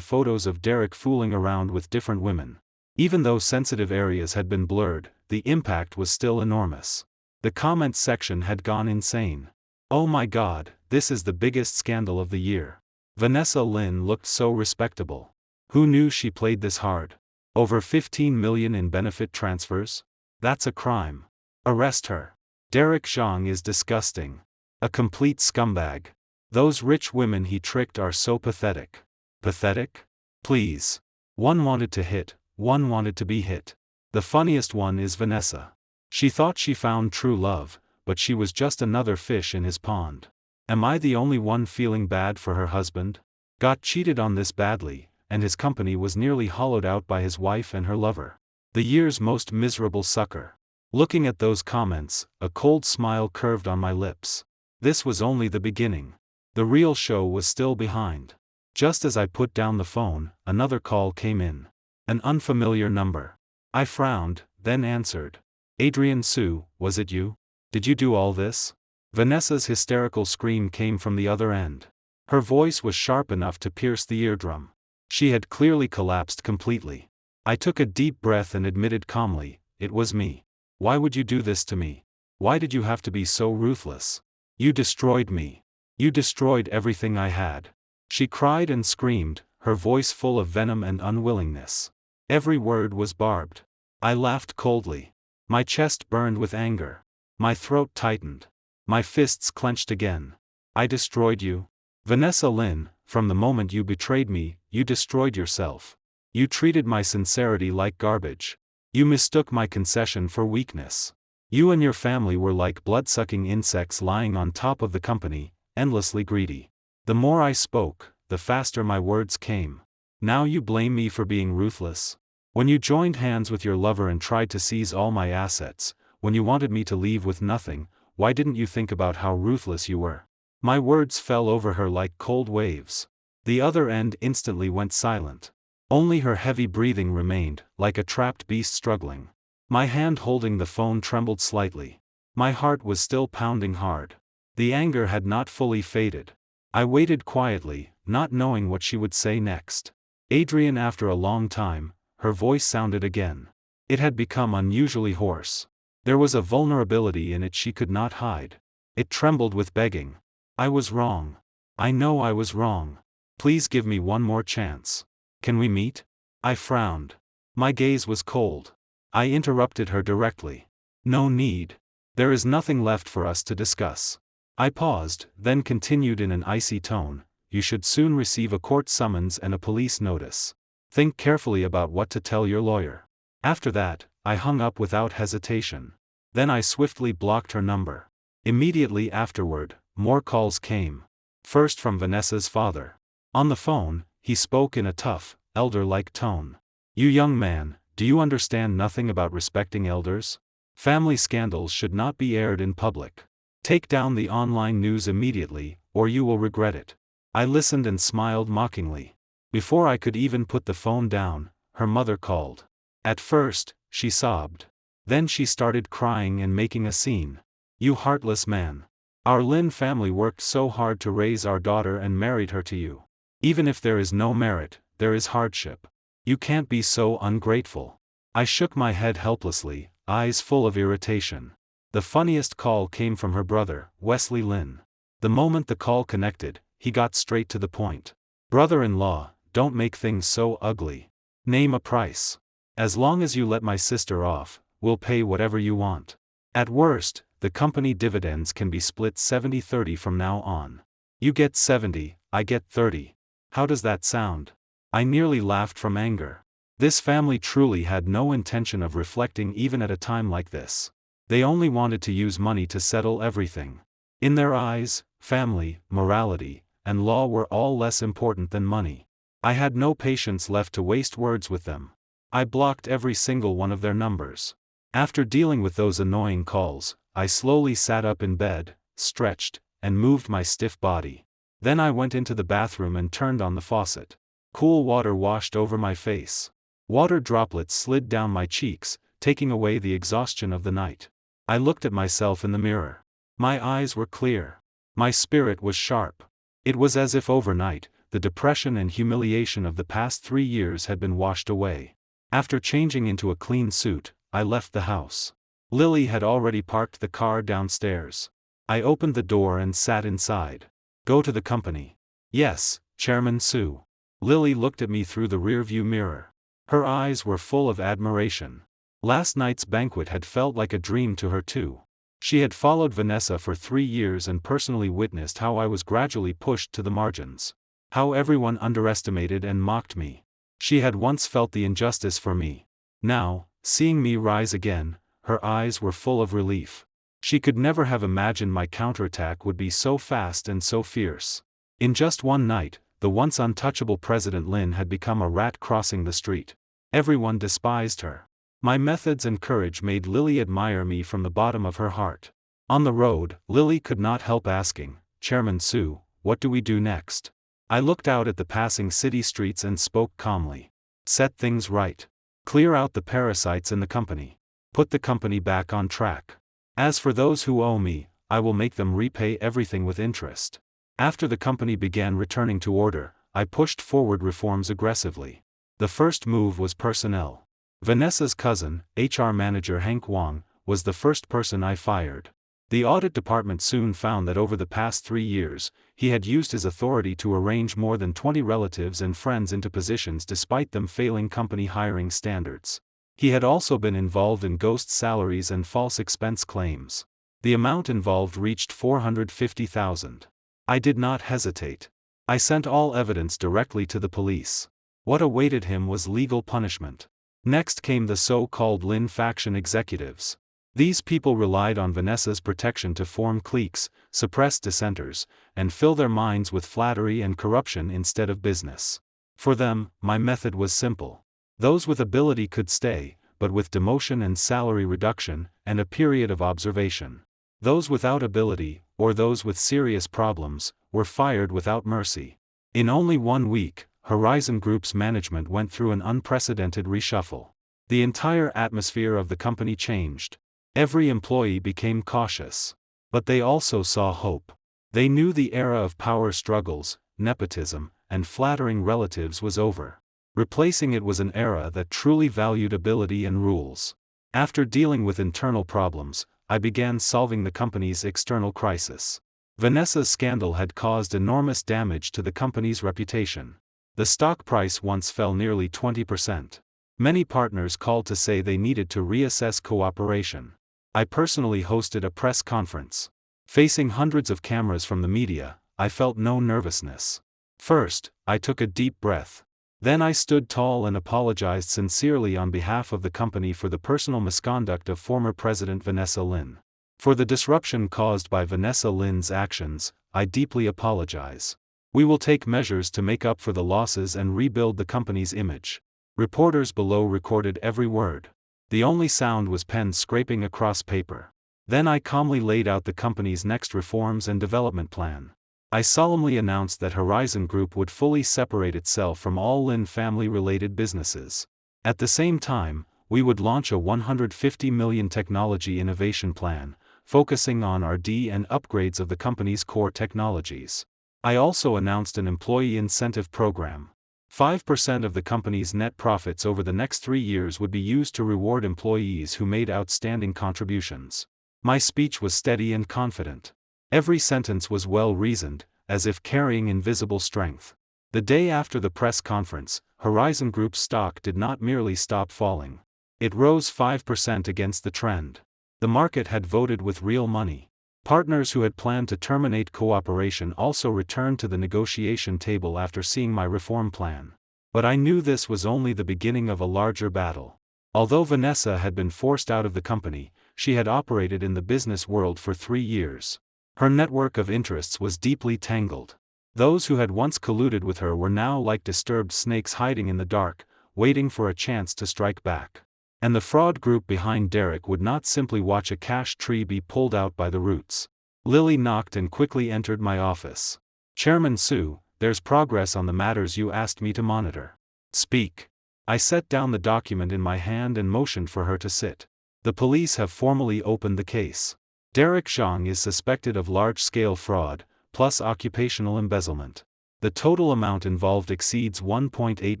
photos of Derek fooling around with different women. Even though sensitive areas had been blurred, the impact was still enormous. The comment section had gone insane. "Oh my god, this is the biggest scandal of the year. Vanessa Lynn looked so respectable. Who knew she played this hard? Over 15 million in benefit transfers? That's a crime. Arrest her. Derek Zhang is disgusting. A complete scumbag. Those rich women he tricked are so pathetic." Pathetic? Please. One wanted to hit, one wanted to be hit. The funniest one is Vanessa. She thought she found true love, but she was just another fish in his pond. Am I the only one feeling bad for her husband? Got cheated on this badly, and his company was nearly hollowed out by his wife and her lover. The year's most miserable sucker. Looking at those comments, a cold smile curved on my lips. This was only the beginning. The real show was still behind. Just as I put down the phone, another call came in. An unfamiliar number. I frowned, then answered. "Adrian Su, was it you? Did you do all this?" Vanessa's hysterical scream came from the other end. Her voice was sharp enough to pierce the eardrum. She had clearly collapsed completely. I took a deep breath and admitted calmly, "It was me. Why would you do this to me? Why did you have to be so ruthless? You destroyed me. You destroyed everything I had." She cried and screamed, her voice full of venom and unwillingness. Every word was barbed. I laughed coldly. My chest burned with anger. My throat tightened. My fists clenched again. "I destroyed you? Vanessa Lynn, from the moment you betrayed me, you destroyed yourself. You treated my sincerity like garbage. You mistook my concession for weakness. You and your family were like blood-sucking insects lying on top of the company, endlessly greedy." The more I spoke, the faster my words came. "Now you blame me for being ruthless? When you joined hands with your lover and tried to seize all my assets, when you wanted me to leave with nothing, why didn't you think about how ruthless you were?" My words fell over her like cold waves. The other end instantly went silent. Only her heavy breathing remained, like a trapped beast struggling. My hand holding the phone trembled slightly. My heart was still pounding hard. The anger had not fully faded. I waited quietly, not knowing what she would say next. "Adrian," after a long time, her voice sounded again. It had become unusually hoarse. There was a vulnerability in it she could not hide. It trembled with begging. "I was wrong. I know I was wrong. Please give me one more chance. Can we meet?" I frowned. My gaze was cold. I interrupted her directly. "No need. There is nothing left for us to discuss." I paused, then continued in an icy tone, "You should soon receive a court summons and a police notice. Think carefully about what to tell your lawyer." After that, I hung up without hesitation. Then I swiftly blocked her number. Immediately afterward, more calls came. First from Vanessa's father. On the phone, he spoke in a tough, elder-like tone. "You young man, do you understand nothing about respecting elders? Family scandals should not be aired in public. Take down the online news immediately, or you will regret it." I listened and smiled mockingly. Before I could even put the phone down, her mother called. At first, she sobbed. Then she started crying and making a scene. "You heartless man. Our Lin family worked so hard to raise our daughter and married her to you. Even if there is no merit, there is hardship. You can't be so ungrateful." I shook my head helplessly, eyes full of irritation. The funniest call came from her brother, Wesley Lin. The moment the call connected, he got straight to the point. "Brother-in-law, don't make things so ugly. Name a price. As long as you let my sister off, we'll pay whatever you want. At worst, the company dividends can be split 70-30 from now on. You get 70, I get 30. How does that sound?" I nearly laughed from anger. This family truly had no intention of reflecting even at a time like this. They only wanted to use money to settle everything. In their eyes, family, morality, and law were all less important than money. I had no patience left to waste words with them. I blocked every single one of their numbers. After dealing with those annoying calls, I slowly sat up in bed, stretched, and moved my stiff body. Then I went into the bathroom and turned on the faucet. Cool water washed over my face. Water droplets slid down my cheeks, taking away the exhaustion of the night. I looked at myself in the mirror. My eyes were clear. My spirit was sharp. It was as if overnight, the depression and humiliation of the past 3 years had been washed away. After changing into a clean suit, I left the house. Lily had already parked the car downstairs. I opened the door and sat inside. Go to the company. Yes, Chairman Sue. Lily looked at me through the rearview mirror. Her eyes were full of admiration. Last night's banquet had felt like a dream to her too. She had followed Vanessa for 3 years and personally witnessed how I was gradually pushed to the margins. How everyone underestimated and mocked me. She had once felt the injustice for me. Now, seeing me rise again, her eyes were full of relief. She could never have imagined my counterattack would be so fast and so fierce. In just one night, the once untouchable President Lin had become a rat crossing the street. Everyone despised her. My methods and courage made Lily admire me from the bottom of her heart. On the road, Lily could not help asking, Chairman Sue, what do we do next? I looked out at the passing city streets and spoke calmly. Set things right. Clear out the parasites in the company. Put the company back on track. As for those who owe me, I will make them repay everything with interest. After the company began returning to order, I pushed forward reforms aggressively. The first move was personnel. Vanessa's cousin, HR manager Hank Wong, was the first person I fired. The audit department soon found that over the past 3 years, he had used his authority to arrange more than 20 relatives and friends into positions despite them failing company hiring standards. He had also been involved in ghost salaries and false expense claims. The amount involved reached $450,000. I did not hesitate. I sent all evidence directly to the police. What awaited him was legal punishment. Next came the so-called Lin faction executives. These people relied on Vanessa's protection to form cliques, suppress dissenters, and fill their minds with flattery and corruption instead of business. For them, my method was simple. Those with ability could stay, but with demotion and salary reduction, and a period of observation. Those without ability, or those with serious problems, were fired without mercy. In only 1 week, Horizon Group's management went through an unprecedented reshuffle. The entire atmosphere of the company changed. Every employee became cautious. But they also saw hope. They knew the era of power struggles, nepotism, and flattering relatives was over. Replacing it was an era that truly valued ability and rules. After dealing with internal problems, I began solving the company's external crisis. Vanessa's scandal had caused enormous damage to the company's reputation. The stock price once fell nearly 20%. Many partners called to say they needed to reassess cooperation. I personally hosted a press conference. Facing hundreds of cameras from the media, I felt no nervousness. First, I took a deep breath. Then I stood tall and apologized sincerely on behalf of the company for the personal misconduct of former President Vanessa Lin. For the disruption caused by Vanessa Lin's actions, I deeply apologize. We will take measures to make up for the losses and rebuild the company's image. Reporters below recorded every word. The only sound was pens scraping across paper. Then I calmly laid out the company's next reforms and development plan. I solemnly announced that Horizon Group would fully separate itself from all Lin family-related businesses. At the same time, we would launch a $150 million technology innovation plan, focusing on R&D and upgrades of the company's core technologies. I also announced an employee incentive program. 5% of the company's net profits over the next 3 years would be used to reward employees who made outstanding contributions. My speech was steady and confident. Every sentence was well-reasoned, as if carrying invisible strength. The day after the press conference, Horizon Group's stock did not merely stop falling. It rose 5% against the trend. The market had voted with real money. Partners who had planned to terminate cooperation also returned to the negotiation table after seeing my reform plan. But I knew this was only the beginning of a larger battle. Although Vanessa had been forced out of the company, she had operated in the business world for 3 years. Her network of interests was deeply tangled. Those who had once colluded with her were now like disturbed snakes hiding in the dark, waiting for a chance to strike back. And the fraud group behind Derek would not simply watch a cash tree be pulled out by the roots. Lily knocked and quickly entered my office. Chairman Sue, there's progress on the matters you asked me to monitor. Speak. I set down the document in my hand and motioned for her to sit. The police have formally opened the case. Derek Zhang is suspected of large-scale fraud, plus occupational embezzlement. The total amount involved exceeds $1.8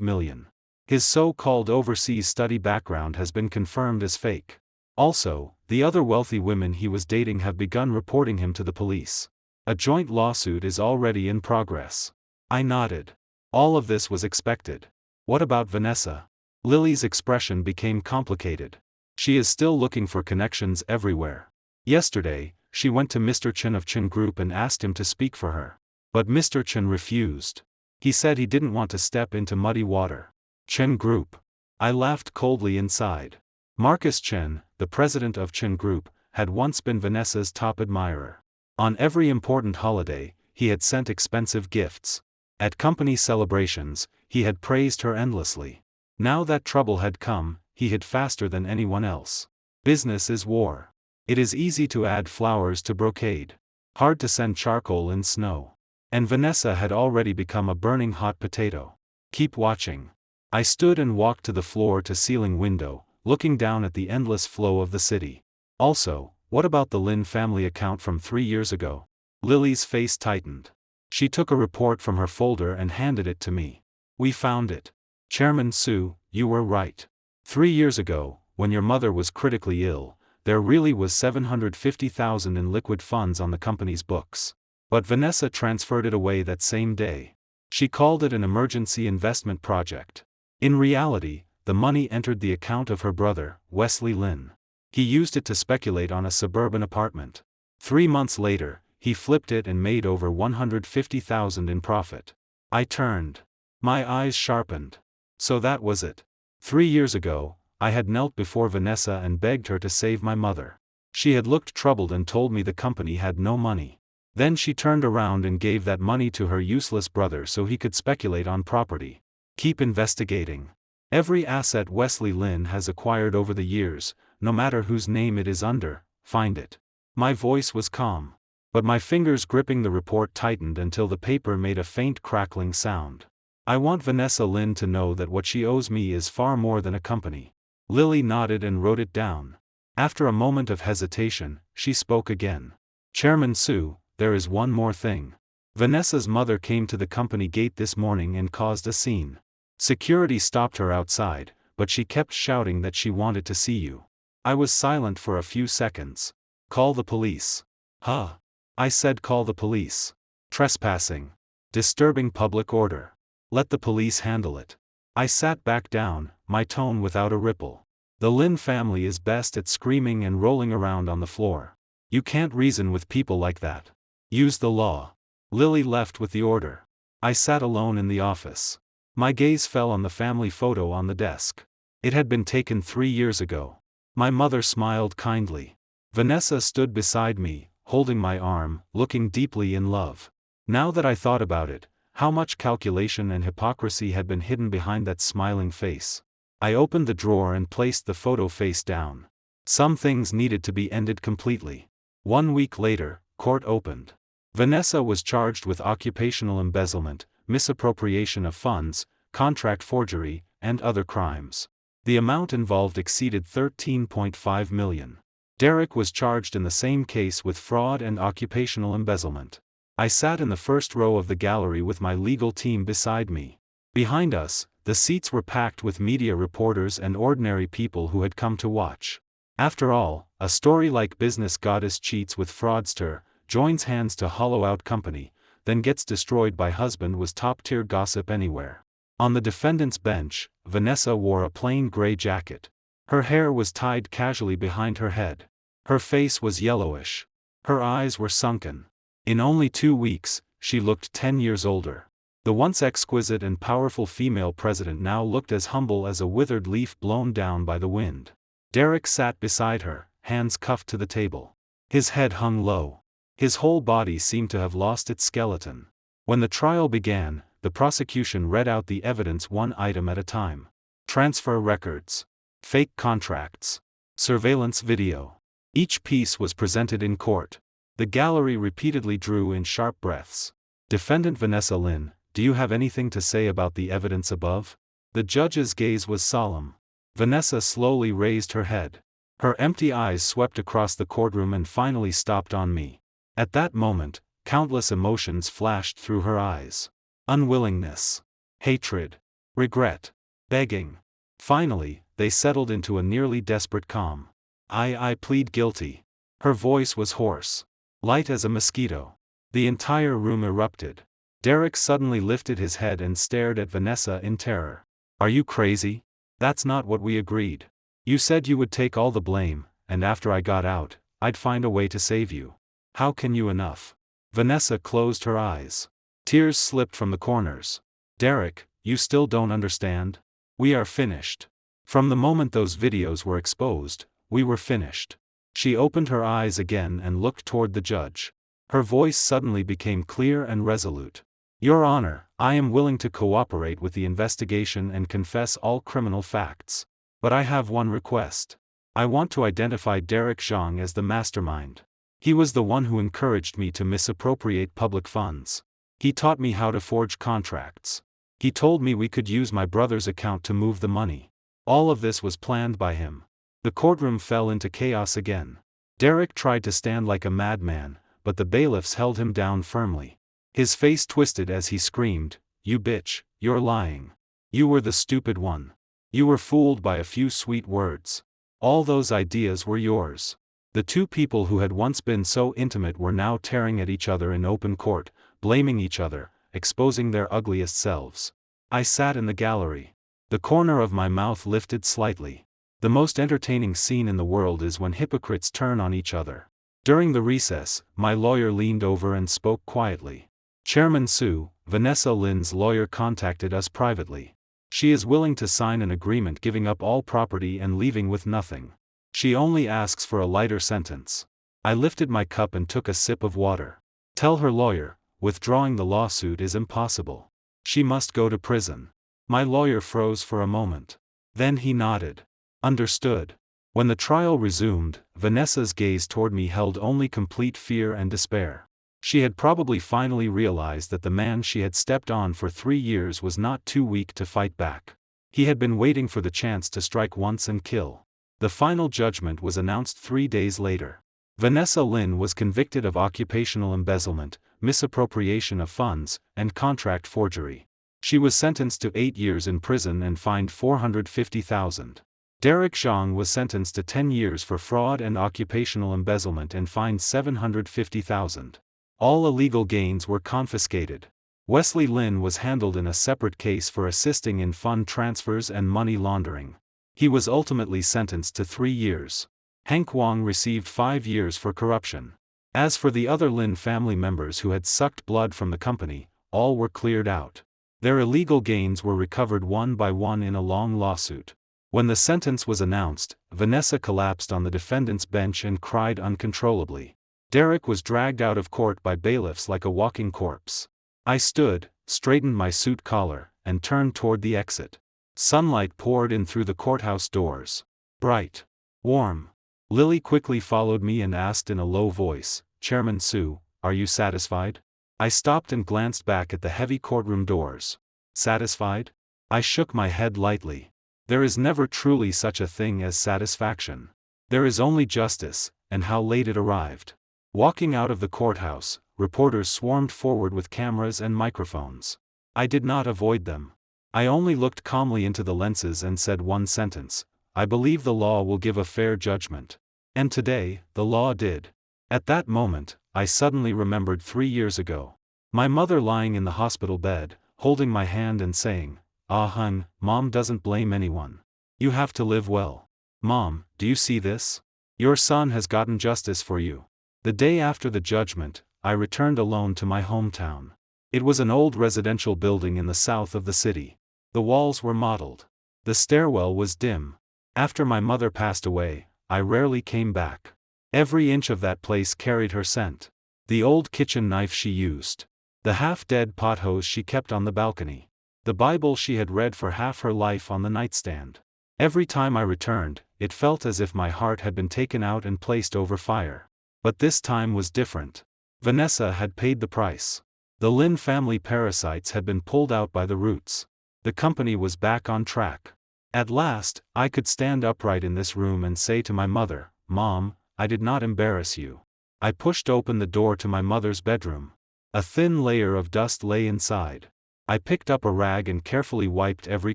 million. His so-called overseas study background has been confirmed as fake. Also, the other wealthy women he was dating have begun reporting him to the police. A joint lawsuit is already in progress. I nodded. All of this was expected. What about Vanessa? Lily's expression became complicated. She is still looking for connections everywhere. Yesterday, she went to Mr. Chen of Chen Group and asked him to speak for her. But Mr. Chen refused. He said he didn't want to step into muddy water. Chen Group. I laughed coldly inside. Marcus Chen, the president of Chen Group, had once been Vanessa's top admirer. On every important holiday, he had sent expensive gifts. At company celebrations, he had praised her endlessly. Now that trouble had come, he hid faster than anyone else. Business is war. It is easy to add flowers to brocade. Hard to send charcoal in snow. And Vanessa had already become a burning hot potato. Keep watching. I stood and walked to the floor-to-ceiling window, looking down at the endless flow of the city. Also, what about the Lin family account from 3 years ago? Lily's face tightened. She took a report from her folder and handed it to me. We found it. Chairman Su, you were right. 3 years ago, when your mother was critically ill, there really was $750,000 in liquid funds on the company's books. But Vanessa transferred it away that same day. She called it an emergency investment project. In reality, the money entered the account of her brother, Wesley Lin. He used it to speculate on a suburban apartment. 3 months later, he flipped it and made over $150,000 in profit. I turned. My eyes sharpened. So that was it. 3 years ago, I had knelt before Vanessa and begged her to save my mother. She had looked troubled and told me the company had no money. Then she turned around and gave that money to her useless brother so he could speculate on property. Keep investigating. Every asset Wesley Lin has acquired over the years, no matter whose name it is under, find it. My voice was calm. But my fingers gripping the report tightened until the paper made a faint crackling sound. I want Vanessa Lin to know that what she owes me is far more than a company. Lily nodded and wrote it down. After a moment of hesitation, she spoke again. Chairman Su, there is one more thing. Vanessa's mother came to the company gate this morning and caused a scene. Security stopped her outside, but she kept shouting that she wanted to see you. I was silent for a few seconds. Call the police. Huh? I said call the police. Trespassing. Disturbing public order. Let the police handle it. I sat back down, my tone without a ripple. The Lin family is best at screaming and rolling around on the floor. You can't reason with people like that. Use the law. Lily left with the order. I sat alone in the office. My gaze fell on the family photo on the desk. It had been taken 3 years ago. My mother smiled kindly. Vanessa stood beside me, holding my arm, looking deeply in love. Now that I thought about it, how much calculation and hypocrisy had been hidden behind that smiling face. I opened the drawer and placed the photo face down. Some things needed to be ended completely. 1 week later, court opened. Vanessa was charged with occupational embezzlement, misappropriation of funds, contract forgery, and other crimes. The amount involved exceeded $13.5 million. Derek was charged in the same case with fraud and occupational embezzlement. I sat in the first row of the gallery with my legal team beside me. Behind us, the seats were packed with media reporters and ordinary people who had come to watch. After all, a story like Business Goddess cheats with fraudster, joins hands to hollow out company, then gets destroyed by husband was top-tier gossip anywhere. On the defendant's bench, Vanessa wore a plain gray jacket. Her hair was tied casually behind her head. Her face was yellowish. Her eyes were sunken. In only 2 weeks, she looked 10 years older. The once exquisite and powerful female president now looked as humble as a withered leaf blown down by the wind. Derek sat beside her, hands cuffed to the table. His head hung low. His whole body seemed to have lost its skeleton. When the trial began, the prosecution read out the evidence one item at a time. Transfer records. Fake contracts. Surveillance video. Each piece was presented in court. The gallery repeatedly drew in sharp breaths. Defendant Vanessa Lin, do you have anything to say about the evidence above? The judge's gaze was solemn. Vanessa slowly raised her head. Her empty eyes swept across the courtroom and finally stopped on me. At that moment, countless emotions flashed through her eyes. Unwillingness. Hatred. Regret. Begging. Finally, they settled into a nearly desperate calm. I plead guilty. Her voice was hoarse. Light as a mosquito. The entire room erupted. Derek suddenly lifted his head and stared at Vanessa in terror. Are you crazy? That's not what we agreed. You said you would take all the blame, and after I got out, I'd find a way to save you. How can you enough? Vanessa closed her eyes. Tears slipped from the corners. Derek, you still don't understand? We are finished. From the moment those videos were exposed, we were finished. She opened her eyes again and looked toward the judge. Her voice suddenly became clear and resolute. Your Honor, I am willing to cooperate with the investigation and confess all criminal facts. But I have one request. I want to identify Derek Zhang as the mastermind. He was the one who encouraged me to misappropriate public funds. He taught me how to forge contracts. He told me we could use my brother's account to move the money. All of this was planned by him. The courtroom fell into chaos again. Derek tried to stand like a madman, but the bailiffs held him down firmly. His face twisted as he screamed, "You bitch, you're lying. You were the stupid one. You were fooled by a few sweet words. All those ideas were yours." The two people who had once been so intimate were now tearing at each other in open court, blaming each other, exposing their ugliest selves. I sat in the gallery. The corner of my mouth lifted slightly. The most entertaining scene in the world is when hypocrites turn on each other. During the recess, my lawyer leaned over and spoke quietly. Chairman Su, Vanessa Lin's lawyer contacted us privately. She is willing to sign an agreement giving up all property and leaving with nothing. She only asks for a lighter sentence. I lifted my cup and took a sip of water. Tell her lawyer, withdrawing the lawsuit is impossible. She must go to prison. My lawyer froze for a moment. Then he nodded. Understood. When the trial resumed, Vanessa's gaze toward me held only complete fear and despair. She had probably finally realized that the man she had stepped on for 3 years was not too weak to fight back. He had been waiting for the chance to strike once and kill. The final judgment was announced 3 days later. Vanessa Lin was convicted of occupational embezzlement, misappropriation of funds, and contract forgery. She was sentenced to 8 years in prison and fined $450,000. Derek Zhang was sentenced to 10 years for fraud and occupational embezzlement and fined $750,000. All illegal gains were confiscated. Wesley Lin was handled in a separate case for assisting in fund transfers and money laundering. He was ultimately sentenced to 3 years. Hank Wang received 5 years for corruption. As for the other Lin family members who had sucked blood from the company, all were cleared out. Their illegal gains were recovered one by one in a long lawsuit. When the sentence was announced, Vanessa collapsed on the defendant's bench and cried uncontrollably. Derek was dragged out of court by bailiffs like a walking corpse. I stood, straightened my suit collar, and turned toward the exit. Sunlight poured in through the courthouse doors. Bright. Warm. Lily quickly followed me and asked in a low voice, "Chairman Su, are you satisfied?" I stopped and glanced back at the heavy courtroom doors. Satisfied? I shook my head lightly. There is never truly such a thing as satisfaction. There is only justice, and how late it arrived. Walking out of the courthouse, reporters swarmed forward with cameras and microphones. I did not avoid them. I only looked calmly into the lenses and said one sentence: I believe the law will give a fair judgment. And today, the law did. At that moment, I suddenly remembered 3 years ago. My mother lying in the hospital bed, holding my hand and saying, "Ah hun, Mom doesn't blame anyone. You have to live well. Mom, do you see this? Your son has gotten justice for you." The day after the judgment, I returned alone to my hometown. It was an old residential building in the south of the city. The walls were mottled. The stairwell was dim. After my mother passed away, I rarely came back. Every inch of that place carried her scent. The old kitchen knife she used. The half-dead pothose she kept on the balcony. The Bible she had read for half her life on the nightstand. Every time I returned, it felt as if my heart had been taken out and placed over fire. But this time was different. Vanessa had paid the price. The Lin family parasites had been pulled out by the roots. The company was back on track. At last, I could stand upright in this room and say to my mother, "Mom, I did not embarrass you." I pushed open the door to my mother's bedroom. A thin layer of dust lay inside. I picked up a rag and carefully wiped every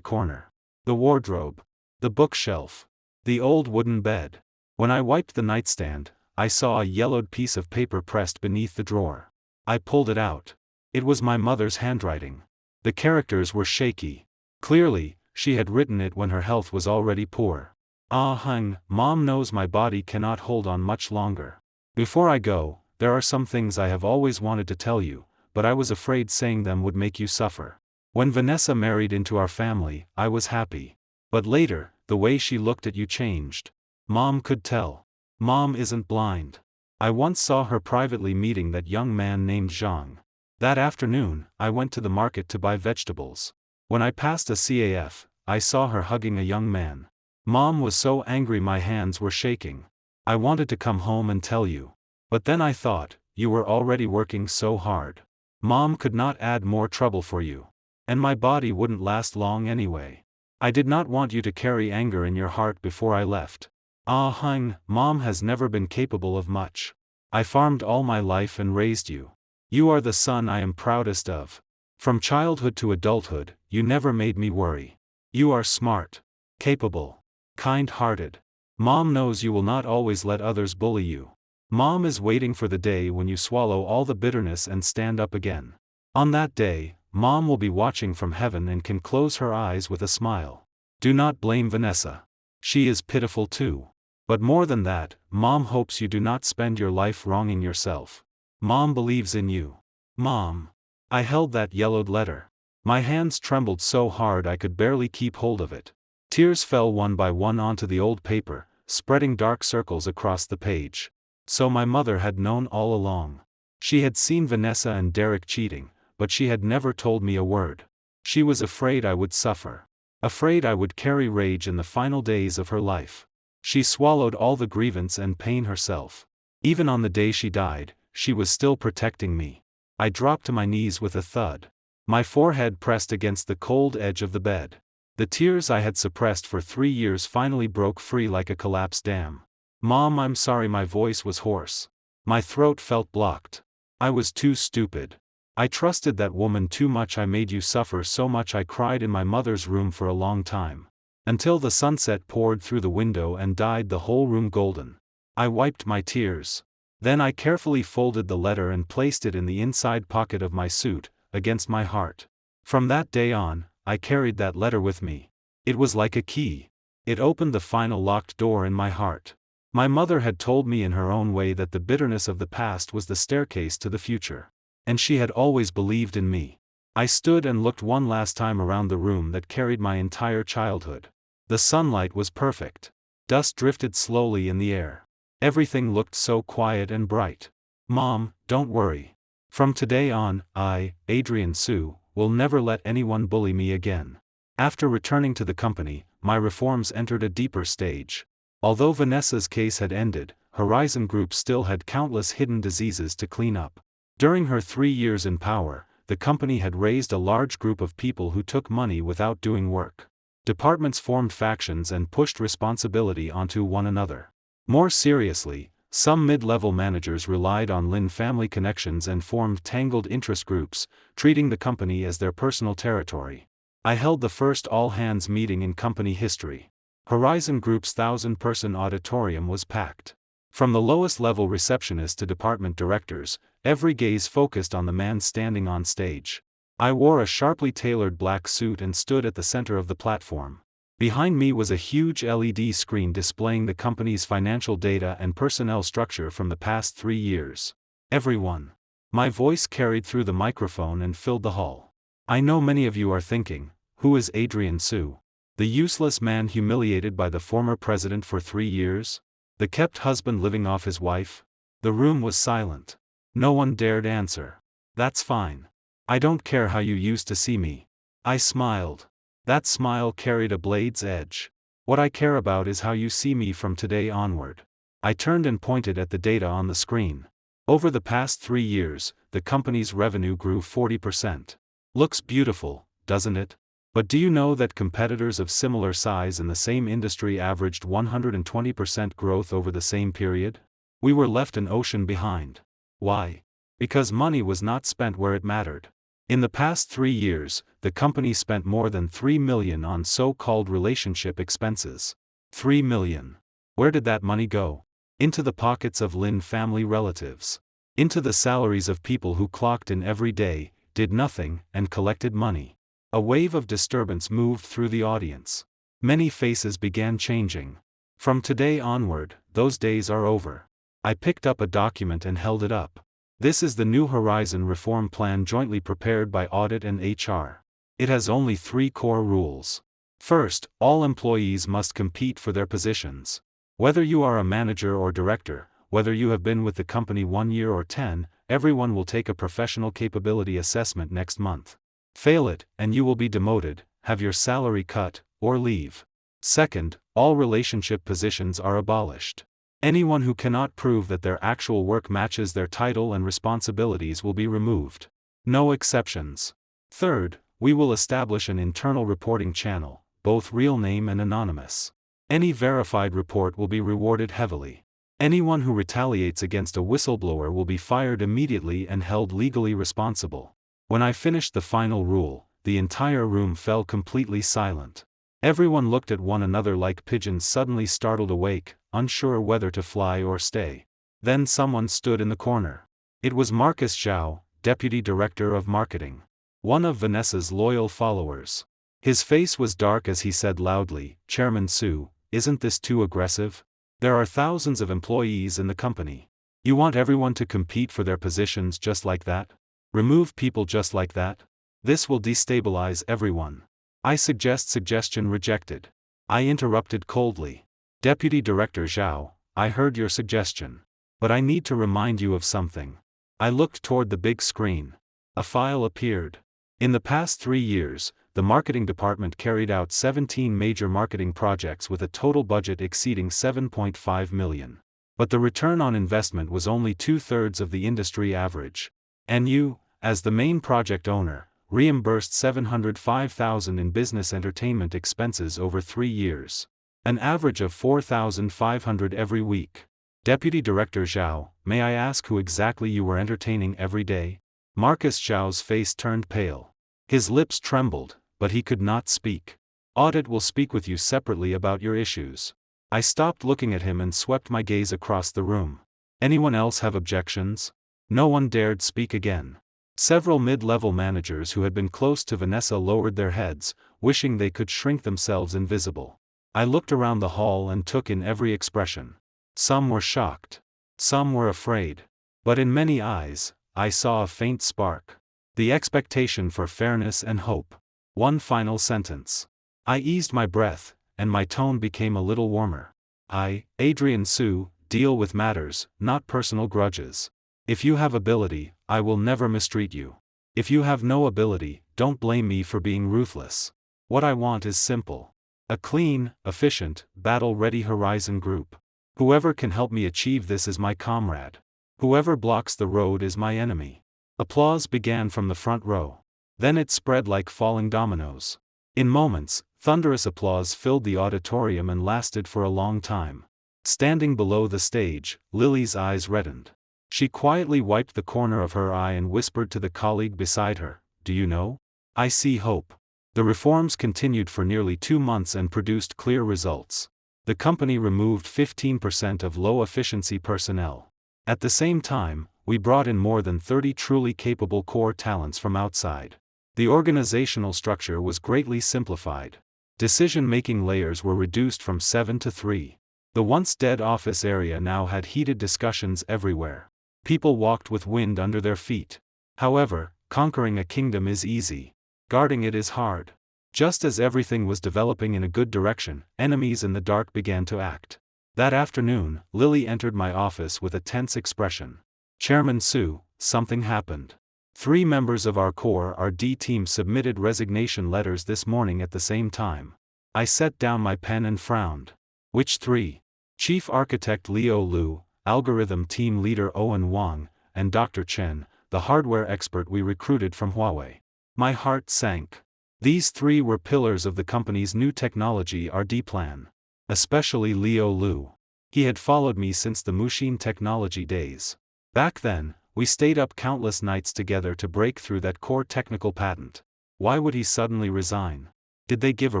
corner. The wardrobe. The bookshelf. The old wooden bed. When I wiped the nightstand, I saw a yellowed piece of paper pressed beneath the drawer. I pulled it out. It was my mother's handwriting. The characters were shaky. Clearly, she had written it when her health was already poor. Mom knows my body cannot hold on much longer. Before I go, there are some things I have always wanted to tell you, but I was afraid saying them would make you suffer. When Vanessa married into our family, I was happy. But later, the way she looked at you changed. Mom could tell. Mom isn't blind. I once saw her privately meeting that young man named Zhang. That afternoon, I went to the market to buy vegetables. When I passed a CAF, I saw her hugging a young man. Mom was so angry my hands were shaking. I wanted to come home and tell you. But then I thought, you were already working so hard. Mom could not add more trouble for you. And my body wouldn't last long anyway. I did not want you to carry anger in your heart before I left. Mom has never been capable of much. I farmed all my life and raised you. You are the son I am proudest of. From childhood to adulthood, you never made me worry. You are smart, capable, kind-hearted. Mom knows you will not always let others bully you. Mom is waiting for the day when you swallow all the bitterness and stand up again. On that day, Mom will be watching from heaven and can close her eyes with a smile. Do not blame Vanessa. She is pitiful too. But more than that, Mom hopes you do not spend your life wronging yourself. Mom believes in you. Mom. I held that yellowed letter. My hands trembled so hard I could barely keep hold of it. Tears fell one by one onto the old paper, spreading dark circles across the page. So my mother had known all along. She had seen Vanessa and Derek cheating, but she had never told me a word. She was afraid I would suffer. Afraid I would carry rage in the final days of her life. She swallowed all the grievance and pain herself. Even on the day she died, she was still protecting me. I dropped to my knees with a thud. My forehead pressed against the cold edge of the bed. The tears I had suppressed for 3 years finally broke free like a collapsed dam. Mom, I'm sorry. My voice was hoarse. My throat felt blocked. I was too stupid. I trusted that woman too much. I made you suffer so much. I cried in my mother's room for a long time. Until the sunset poured through the window and dyed the whole room golden. I wiped my tears. Then I carefully folded the letter and placed it in the inside pocket of my suit, against my heart. From that day on, I carried that letter with me. It was like a key. It opened the final locked door in my heart. My mother had told me in her own way that the bitterness of the past was the staircase to the future. And she had always believed in me. I stood and looked one last time around the room that carried my entire childhood. The sunlight was perfect. Dust drifted slowly in the air. Everything looked so quiet and bright. Mom, don't worry. From today on, I, Adrian Sue, will never let anyone bully me again. After returning to the company, my reforms entered a deeper stage. Although Vanessa's case had ended, Horizon Group still had countless hidden diseases to clean up. During her 3 years in power, the company had raised a large group of people who took money without doing work. Departments formed factions and pushed responsibility onto one another. More seriously, some mid-level managers relied on Lin family connections and formed tangled interest groups, treating the company as their personal territory. I held the first all-hands meeting in company history. Horizon Group's 1,000-person auditorium was packed. From the lowest-level receptionist to department directors, every gaze focused on the man standing on stage. I wore a sharply tailored black suit and stood at the center of the platform. Behind me was a huge LED screen displaying the company's financial data and personnel structure from the past 3 years. Everyone. My voice carried through the microphone and filled the hall. I know many of you are thinking, who is Adrian Sue? The useless man humiliated by the former president for 3 years? The kept husband living off his wife? The room was silent. No one dared answer. That's fine. I don't care how you used to see me. I smiled. That smile carried a blade's edge. What I care about is how you see me from today onward. I turned and pointed at the data on the screen. Over the past 3 years, the company's revenue grew 40%. Looks beautiful, doesn't it? But do you know that competitors of similar size in the same industry averaged 120% growth over the same period? We were left an ocean behind. Why? Because money was not spent where it mattered. In the past 3 years, the company spent more than $3 million on so-called relationship expenses. $3 million. Where did that money go? Into the pockets of Lin family relatives. Into the salaries of people who clocked in every day, did nothing, and collected money. A wave of disturbance moved through the audience. Many faces began changing. From today onward, those days are over. I picked up a document and held it up. This is the New Horizon Reform Plan jointly prepared by Audit and HR. It has only 3 core rules. First, all employees must compete for their positions. Whether you are a manager or director, whether you have been with the company 1 year or 10, everyone will take a professional capability assessment next month. Fail it, and you will be demoted, have your salary cut, or leave. Second, all relationship positions are abolished. Anyone who cannot prove that their actual work matches their title and responsibilities will be removed. No exceptions. Third, we will establish an internal reporting channel, both real name and anonymous. Any verified report will be rewarded heavily. Anyone who retaliates against a whistleblower will be fired immediately and held legally responsible. When I finished the final rule, the entire room fell completely silent. Everyone looked at one another like pigeons suddenly startled awake, unsure whether to fly or stay. Then someone stood in the corner. It was Marcus Zhao, Deputy Director of Marketing. One of Vanessa's loyal followers. His face was dark as he said loudly, "Chairman Su, isn't this too aggressive? There are thousands of employees in the company. You want everyone to compete for their positions just like that? Remove people just like that? This will destabilize everyone. I suggestion rejected." I interrupted coldly. "Deputy Director Zhao, I heard your suggestion. But I need to remind you of something." I looked toward the big screen. A file appeared. In the past 3 years, the marketing department carried out 17 major marketing projects with a total budget exceeding 7.5 million. But the return on investment was only 2/3 of the industry average. And you, as the main project owner, reimbursed 705,000 in business entertainment expenses over 3 years. An average of 4,500 every week. Deputy Director Zhao, may I ask who exactly you were entertaining every day? Marcus Zhao's face turned pale. His lips trembled, but he could not speak. Audit will speak with you separately about your issues. I stopped looking at him and swept my gaze across the room. Anyone else have objections? No one dared speak again. Several mid-level managers who had been close to Vanessa lowered their heads, wishing they could shrink themselves invisible. I looked around the hall and took in every expression. Some were shocked. Some were afraid. But in many eyes, I saw a faint spark. The expectation for fairness and hope. One final sentence. I eased my breath, and my tone became a little warmer. I, Adrian Su, deal with matters, not personal grudges. If you have ability, I will never mistreat you. If you have no ability, don't blame me for being ruthless. What I want is simple. A clean, efficient, battle-ready Horizon group. Whoever can help me achieve this is my comrade. Whoever blocks the road is my enemy. Applause began from the front row. Then it spread like falling dominoes. In moments, thunderous applause filled the auditorium and lasted for a long time. Standing below the stage, Lily's eyes reddened. She quietly wiped the corner of her eye and whispered to the colleague beside her, "Do you know? I see hope." The reforms continued for nearly 2 months and produced clear results. The company removed 15% of low-efficiency personnel. At the same time, we brought in more than 30 truly capable core talents from outside. The organizational structure was greatly simplified. Decision-making layers were reduced from 7 to 3. The once dead office area now had heated discussions everywhere. People walked with wind under their feet. However, conquering a kingdom is easy. Guarding it is hard. Just as everything was developing in a good direction, enemies in the dark began to act. That afternoon, Lily entered my office with a tense expression. "Chairman Su, something happened. 3 members of our core RD team submitted resignation letters this morning at the same time." I set down my pen and frowned. "Which 3? Chief Architect Leo Liu, Algorithm Team Leader Owen Wang, and Dr. Chen, the hardware expert we recruited from Huawei." My heart sank. These 3 were pillars of the company's new technology RD plan. Especially Leo Liu. He had followed me since the Mushin technology days. Back then, we stayed up countless nights together to break through that core technical patent. Why would he suddenly resign? Did they give a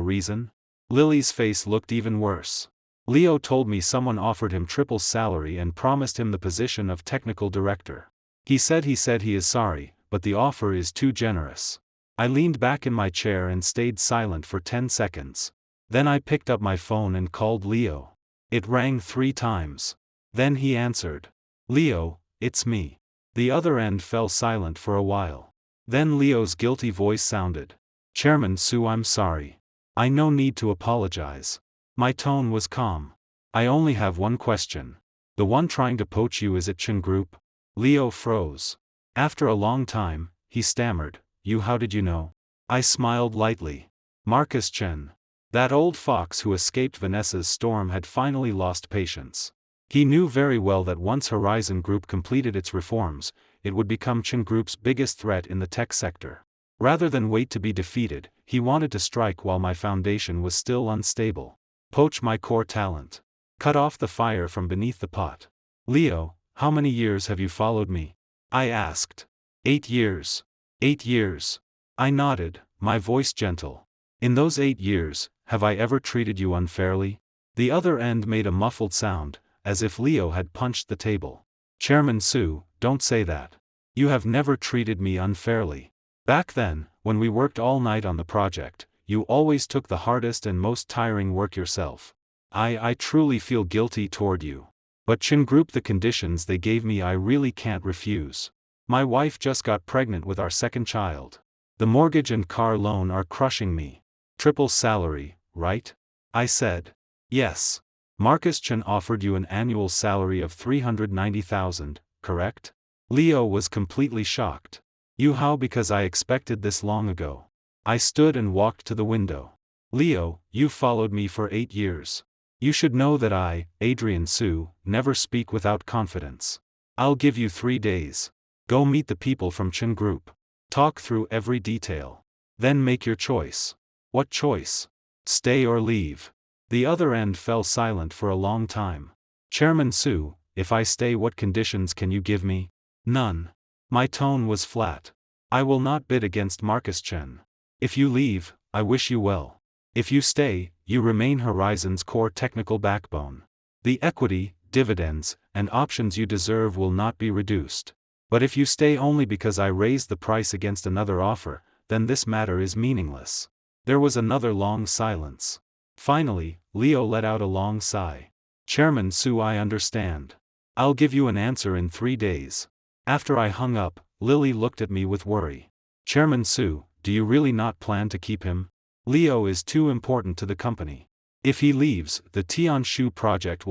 reason? Lily's face looked even worse. Leo told me someone offered him triple salary and promised him the position of technical director. He said he is sorry, but the offer is too generous. I leaned back in my chair and stayed silent for 10 seconds. Then I picked up my phone and called Leo. It rang 3 times. Then he answered. Leo, it's me. The other end fell silent for a while. Then Leo's guilty voice sounded. Chairman Su, I'm sorry. I no need to apologize. My tone was calm. I only have one question. The one trying to poach you is at Chen Group? Leo froze. After a long time, he stammered, how did you know? I smiled lightly. Marcus Chen. That old fox who escaped Vanessa's storm had finally lost patience. He knew very well that once Horizon Group completed its reforms, it would become Chen Group's biggest threat in the tech sector. Rather than wait to be defeated, he wanted to strike while my foundation was still unstable. Poach my core talent. Cut off the fire from beneath the pot. Leo, how many years have you followed me? I asked. 8 years. 8 years. I nodded, my voice gentle. In those 8 years, have I ever treated you unfairly? The other end made a muffled sound, as if Leo had punched the table. Chairman Su, don't say that. You have never treated me unfairly. Back then, when we worked all night on the project, you always took the hardest and most tiring work yourself. I truly feel guilty toward you. But Chen Group, the conditions they gave me I really can't refuse. My wife just got pregnant with our second child. The mortgage and car loan are crushing me. Triple salary, right? I said. Yes. Marcus Chen offered you an annual salary of 390,000, correct? Leo was completely shocked. How? Because I expected this long ago. I stood and walked to the window. Leo, you followed me for 8 years. You should know that I, Adrian Su, never speak without confidence. I'll give you 3 days. Go meet the people from Chen Group. Talk through every detail. Then make your choice. What choice? Stay or leave. The other end fell silent for a long time. Chairman Su, if I stay, what conditions can you give me? None. My tone was flat. I will not bid against Marcus Chen. If you leave, I wish you well. If you stay, you remain Horizon's core technical backbone. The equity, dividends, and options you deserve will not be reduced. But if you stay only because I raised the price against another offer, then this matter is meaningless. There was another long silence. Finally, Leo let out a long sigh. Chairman Su, I understand. I'll give you an answer in 3 days. After I hung up, Lily looked at me with worry. Chairman Su, do you really not plan to keep him? Leo is too important to the company. If he leaves, the Tianshu project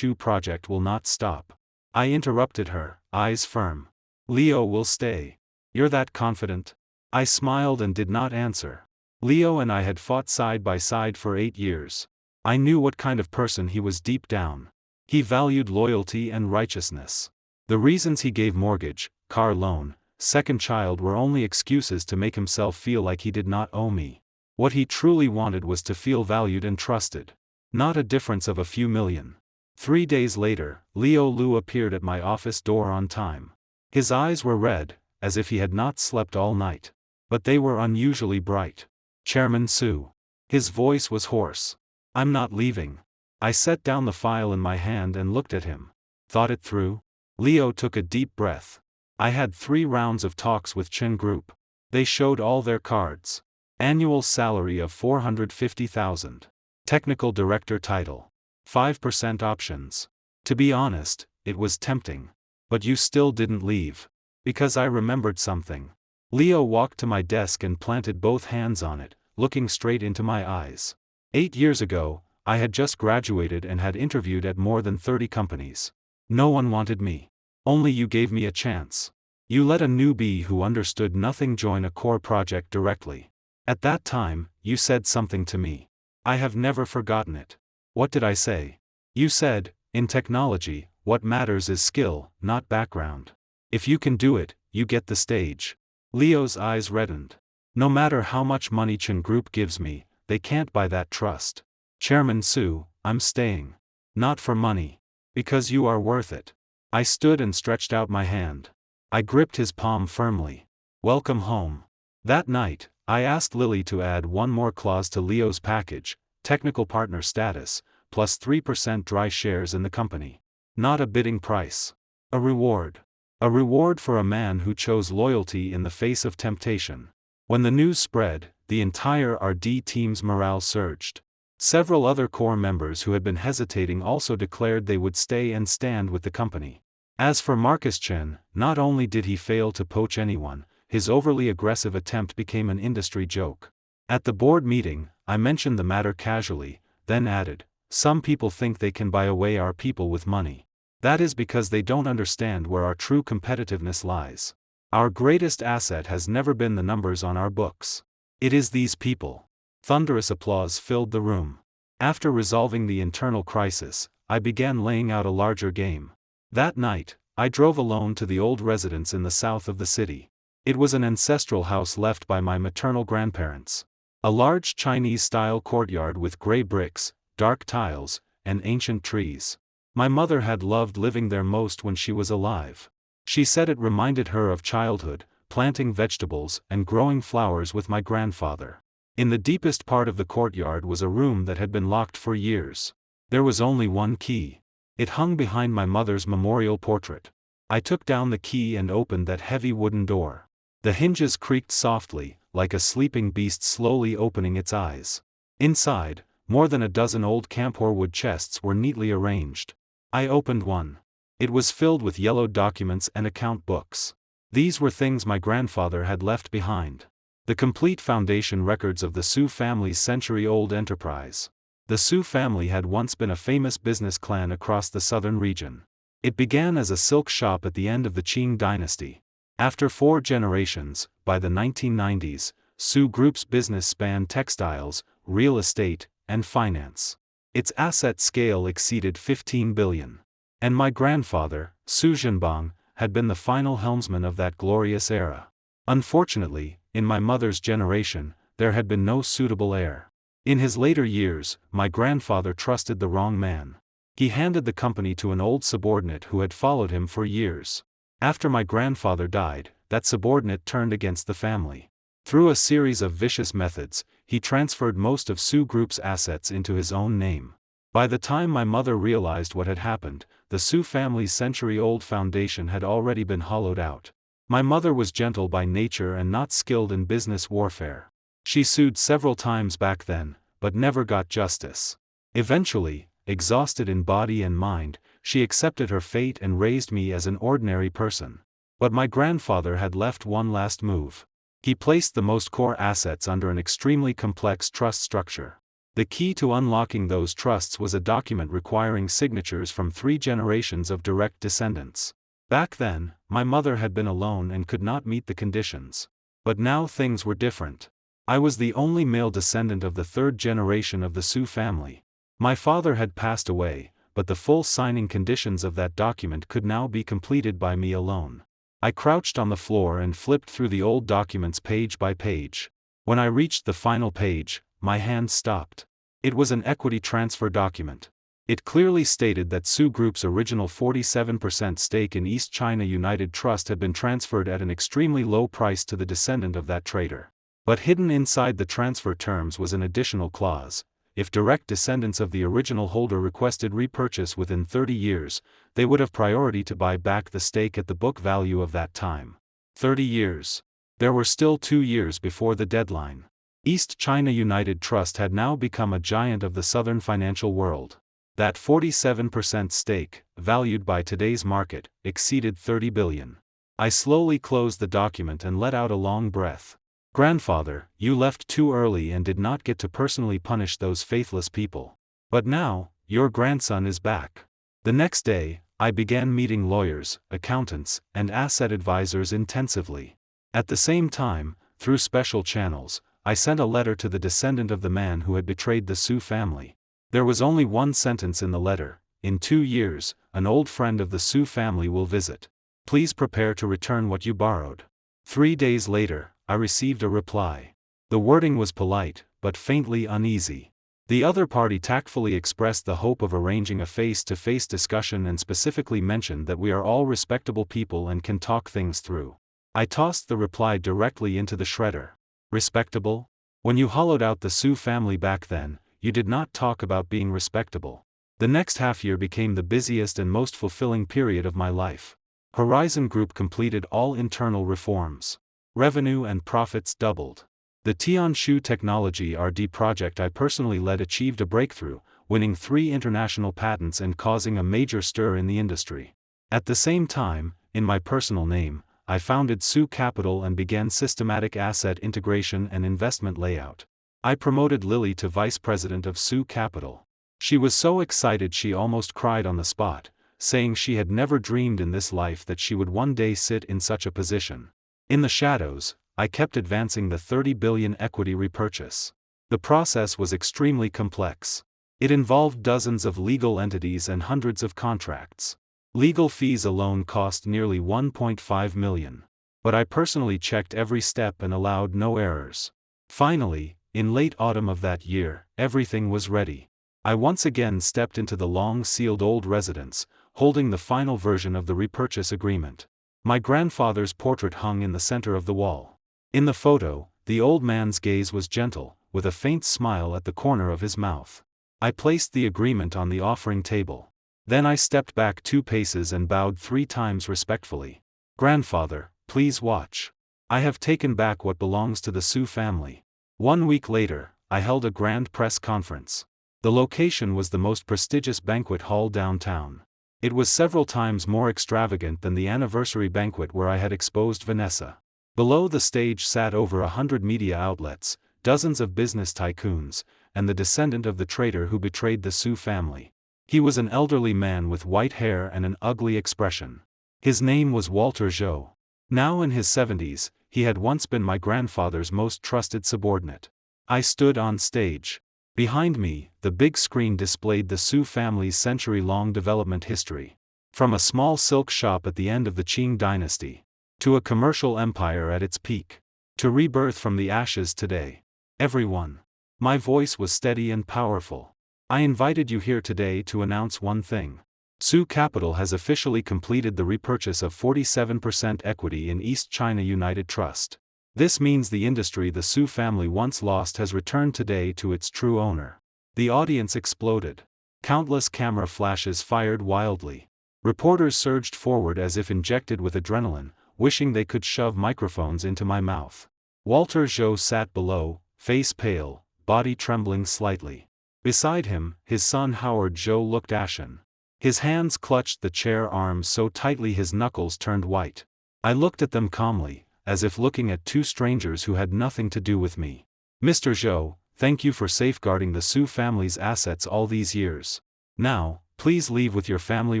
will not stop. I interrupted her, eyes firm. Leo will stay. You're that confident? I smiled and did not answer. Leo and I had fought side by side for 8 years. I knew what kind of person he was deep down. He valued loyalty and righteousness. The reasons he gave mortgage, car loan, second child were only excuses to make himself feel like he did not owe me. What he truly wanted was to feel valued and trusted. Not a difference of a few million. 3 days later, Leo Lu appeared at my office door on time. His eyes were red, as if he had not slept all night. But they were unusually bright. Chairman Su. His voice was hoarse. I'm not leaving. I set down the file in my hand and looked at him. Thought it through? Leo took a deep breath. I had 3 rounds of talks with Chen Group. They showed all their cards. Annual salary of 450,000. Technical director title. 5% options. To be honest, it was tempting. But you still didn't leave. Because I remembered something. Leo walked to my desk and planted both hands on it, looking straight into my eyes. 8 years ago, I had just graduated and had interviewed at more than 30 companies. No one wanted me. Only you gave me a chance. You let a newbie who understood nothing join a core project directly. At that time, you said something to me. I have never forgotten it. What did I say? You said, in technology, what matters is skill, not background. If you can do it, you get the stage. Leo's eyes reddened. No matter how much money Chen Group gives me, they can't buy that trust. Chairman Su, I'm staying. Not for money. Because you are worth it. I stood and stretched out my hand. I gripped his palm firmly. Welcome home. That night, I asked Lily to add one more clause to Leo's package, technical partner status, plus 3% dry shares in the company. Not a bidding price. A reward. A reward for a man who chose loyalty in the face of temptation. When the news spread, the entire RD team's morale surged. Several other core members who had been hesitating also declared they would stay and stand with the company. As for Marcus Chen, not only did he fail to poach anyone, his overly aggressive attempt became an industry joke. At the board meeting, I mentioned the matter casually, then added, "Some people think they can buy away our people with money. That is because they don't understand where our true competitiveness lies. Our greatest asset has never been the numbers on our books. It is these people." Thunderous applause filled the room. After resolving the internal crisis, I began laying out a larger game. That night, I drove alone to the old residence in the south of the city. It was an ancestral house left by my maternal grandparents. A large Chinese-style courtyard with gray bricks, dark tiles, and ancient trees. My mother had loved living there most when she was alive. She said it reminded her of childhood, planting vegetables and growing flowers with my grandfather. In the deepest part of the courtyard was a room that had been locked for years. There was only one key. It hung behind my mother's memorial portrait. I took down the key and opened that heavy wooden door. The hinges creaked softly, like a sleeping beast slowly opening its eyes. Inside, more than a dozen old camphor wood chests were neatly arranged. I opened one. It was filled with yellowed documents and account books. These were things my grandfather had left behind. The complete foundation records of the Su family's century-old enterprise. The Su family had once been a famous business clan across the southern region. It began as a silk shop at the end of the Qing dynasty. After 4 generations, by the 1990s, Su Group's business spanned textiles, real estate, and finance. Its asset scale exceeded 15 billion. And my grandfather, Su Zhenbang, had been the final helmsman of that glorious era. Unfortunately, in my mother's generation, there had been no suitable heir. In his later years, my grandfather trusted the wrong man. He handed the company to an old subordinate who had followed him for years. After my grandfather died, that subordinate turned against the family. Through a series of vicious methods, he transferred most of Su Group's assets into his own name. By the time my mother realized what had happened, the Su family's century-old foundation had already been hollowed out. My mother was gentle by nature and not skilled in business warfare. She sued several times back then, but never got justice. Eventually, exhausted in body and mind, she accepted her fate and raised me as an ordinary person. But my grandfather had left one last move. He placed the most core assets under an extremely complex trust structure. The key to unlocking those trusts was a document requiring signatures from 3 generations of direct descendants. Back then, my mother had been alone and could not meet the conditions. But now things were different. I was the only male descendant of the 3rd generation of the Su family. My father had passed away, but the full signing conditions of that document could now be completed by me alone. I crouched on the floor and flipped through the old documents page by page. When I reached the final page, my hand stopped. It was an equity transfer document. It clearly stated that Su Group's original 47% stake in East China United Trust had been transferred at an extremely low price to the descendant of that trader. But hidden inside the transfer terms was an additional clause. If direct descendants of the original holder requested repurchase within 30 years, they would have priority to buy back the stake at the book value of that time. 30 years. There were still 2 years before the deadline. East China United Trust had now become a giant of the southern financial world. That 47% stake, valued by today's market, exceeded 30 billion. I slowly closed the document and let out a long breath. Grandfather, you left too early and did not get to personally punish those faithless people. But now, your grandson is back. The next day, I began meeting lawyers, accountants, and asset advisors intensively. At the same time, through special channels, I sent a letter to the descendant of the man who had betrayed the Su family. There was only one sentence in the letter: in 2 years, an old friend of the Su family will visit. Please prepare to return what you borrowed. 3 days later, I received a reply. The wording was polite, but faintly uneasy. The other party tactfully expressed the hope of arranging a face-to-face discussion and specifically mentioned that we are all respectable people and can talk things through. I tossed the reply directly into the shredder. Respectable? When you hollowed out the Su family back then, you did not talk about being respectable. The next half-year became the busiest and most fulfilling period of my life. Horizon Group completed all internal reforms. Revenue and profits doubled. The Tianshu Technology R&D project I personally led achieved a breakthrough, winning 3 international patents and causing a major stir in the industry. At the same time, in my personal name, I founded Su Capital and began systematic asset integration and investment layout. I promoted Lily to vice president of Su Capital. She was so excited she almost cried on the spot, saying she had never dreamed in this life that she would one day sit in such a position. In the shadows, I kept advancing the 30 billion equity repurchase. The process was extremely complex. It involved dozens of legal entities and hundreds of contracts. Legal fees alone cost nearly 1.5 million. But I personally checked every step and allowed no errors. Finally, in late autumn of that year, everything was ready. I once again stepped into the long-sealed old residence, holding the final version of the repurchase agreement. My grandfather's portrait hung in the center of the wall. In the photo, the old man's gaze was gentle, with a faint smile at the corner of his mouth. I placed the agreement on the offering table. Then I stepped back 2 paces and bowed 3 times respectfully. "Grandfather, please watch. I have taken back what belongs to the Su family." 1 week later, I held a grand press conference. The location was the most prestigious banquet hall downtown. It was several times more extravagant than the anniversary banquet where I had exposed Vanessa. Below the stage sat over 100 media outlets, dozens of business tycoons, and the descendant of the traitor who betrayed the Su family. He was an elderly man with white hair and an ugly expression. His name was Walter Zhou. Now in his 70s, he had once been my grandfather's most trusted subordinate. I stood on stage. Behind me, the big screen displayed the Su family's century-long development history. From a small silk shop at the end of the Qing dynasty, to a commercial empire at its peak, to rebirth from the ashes today. Everyone. My voice was steady and powerful. I invited you here today to announce one thing. Su Capital has officially completed the repurchase of 47% equity in East China United Trust. This means the industry the Su family once lost has returned today to its true owner. The audience exploded. Countless camera flashes fired wildly. Reporters surged forward as if injected with adrenaline, wishing they could shove microphones into my mouth. Walter Zhou sat below, face pale, body trembling slightly. Beside him, his son Howard Zhou looked ashen. His hands clutched the chair arms so tightly his knuckles turned white. I looked at them calmly, as if looking at 2 strangers who had nothing to do with me. "Mr. Zhou, thank you for safeguarding the Su family's assets all these years. Now, please leave with your family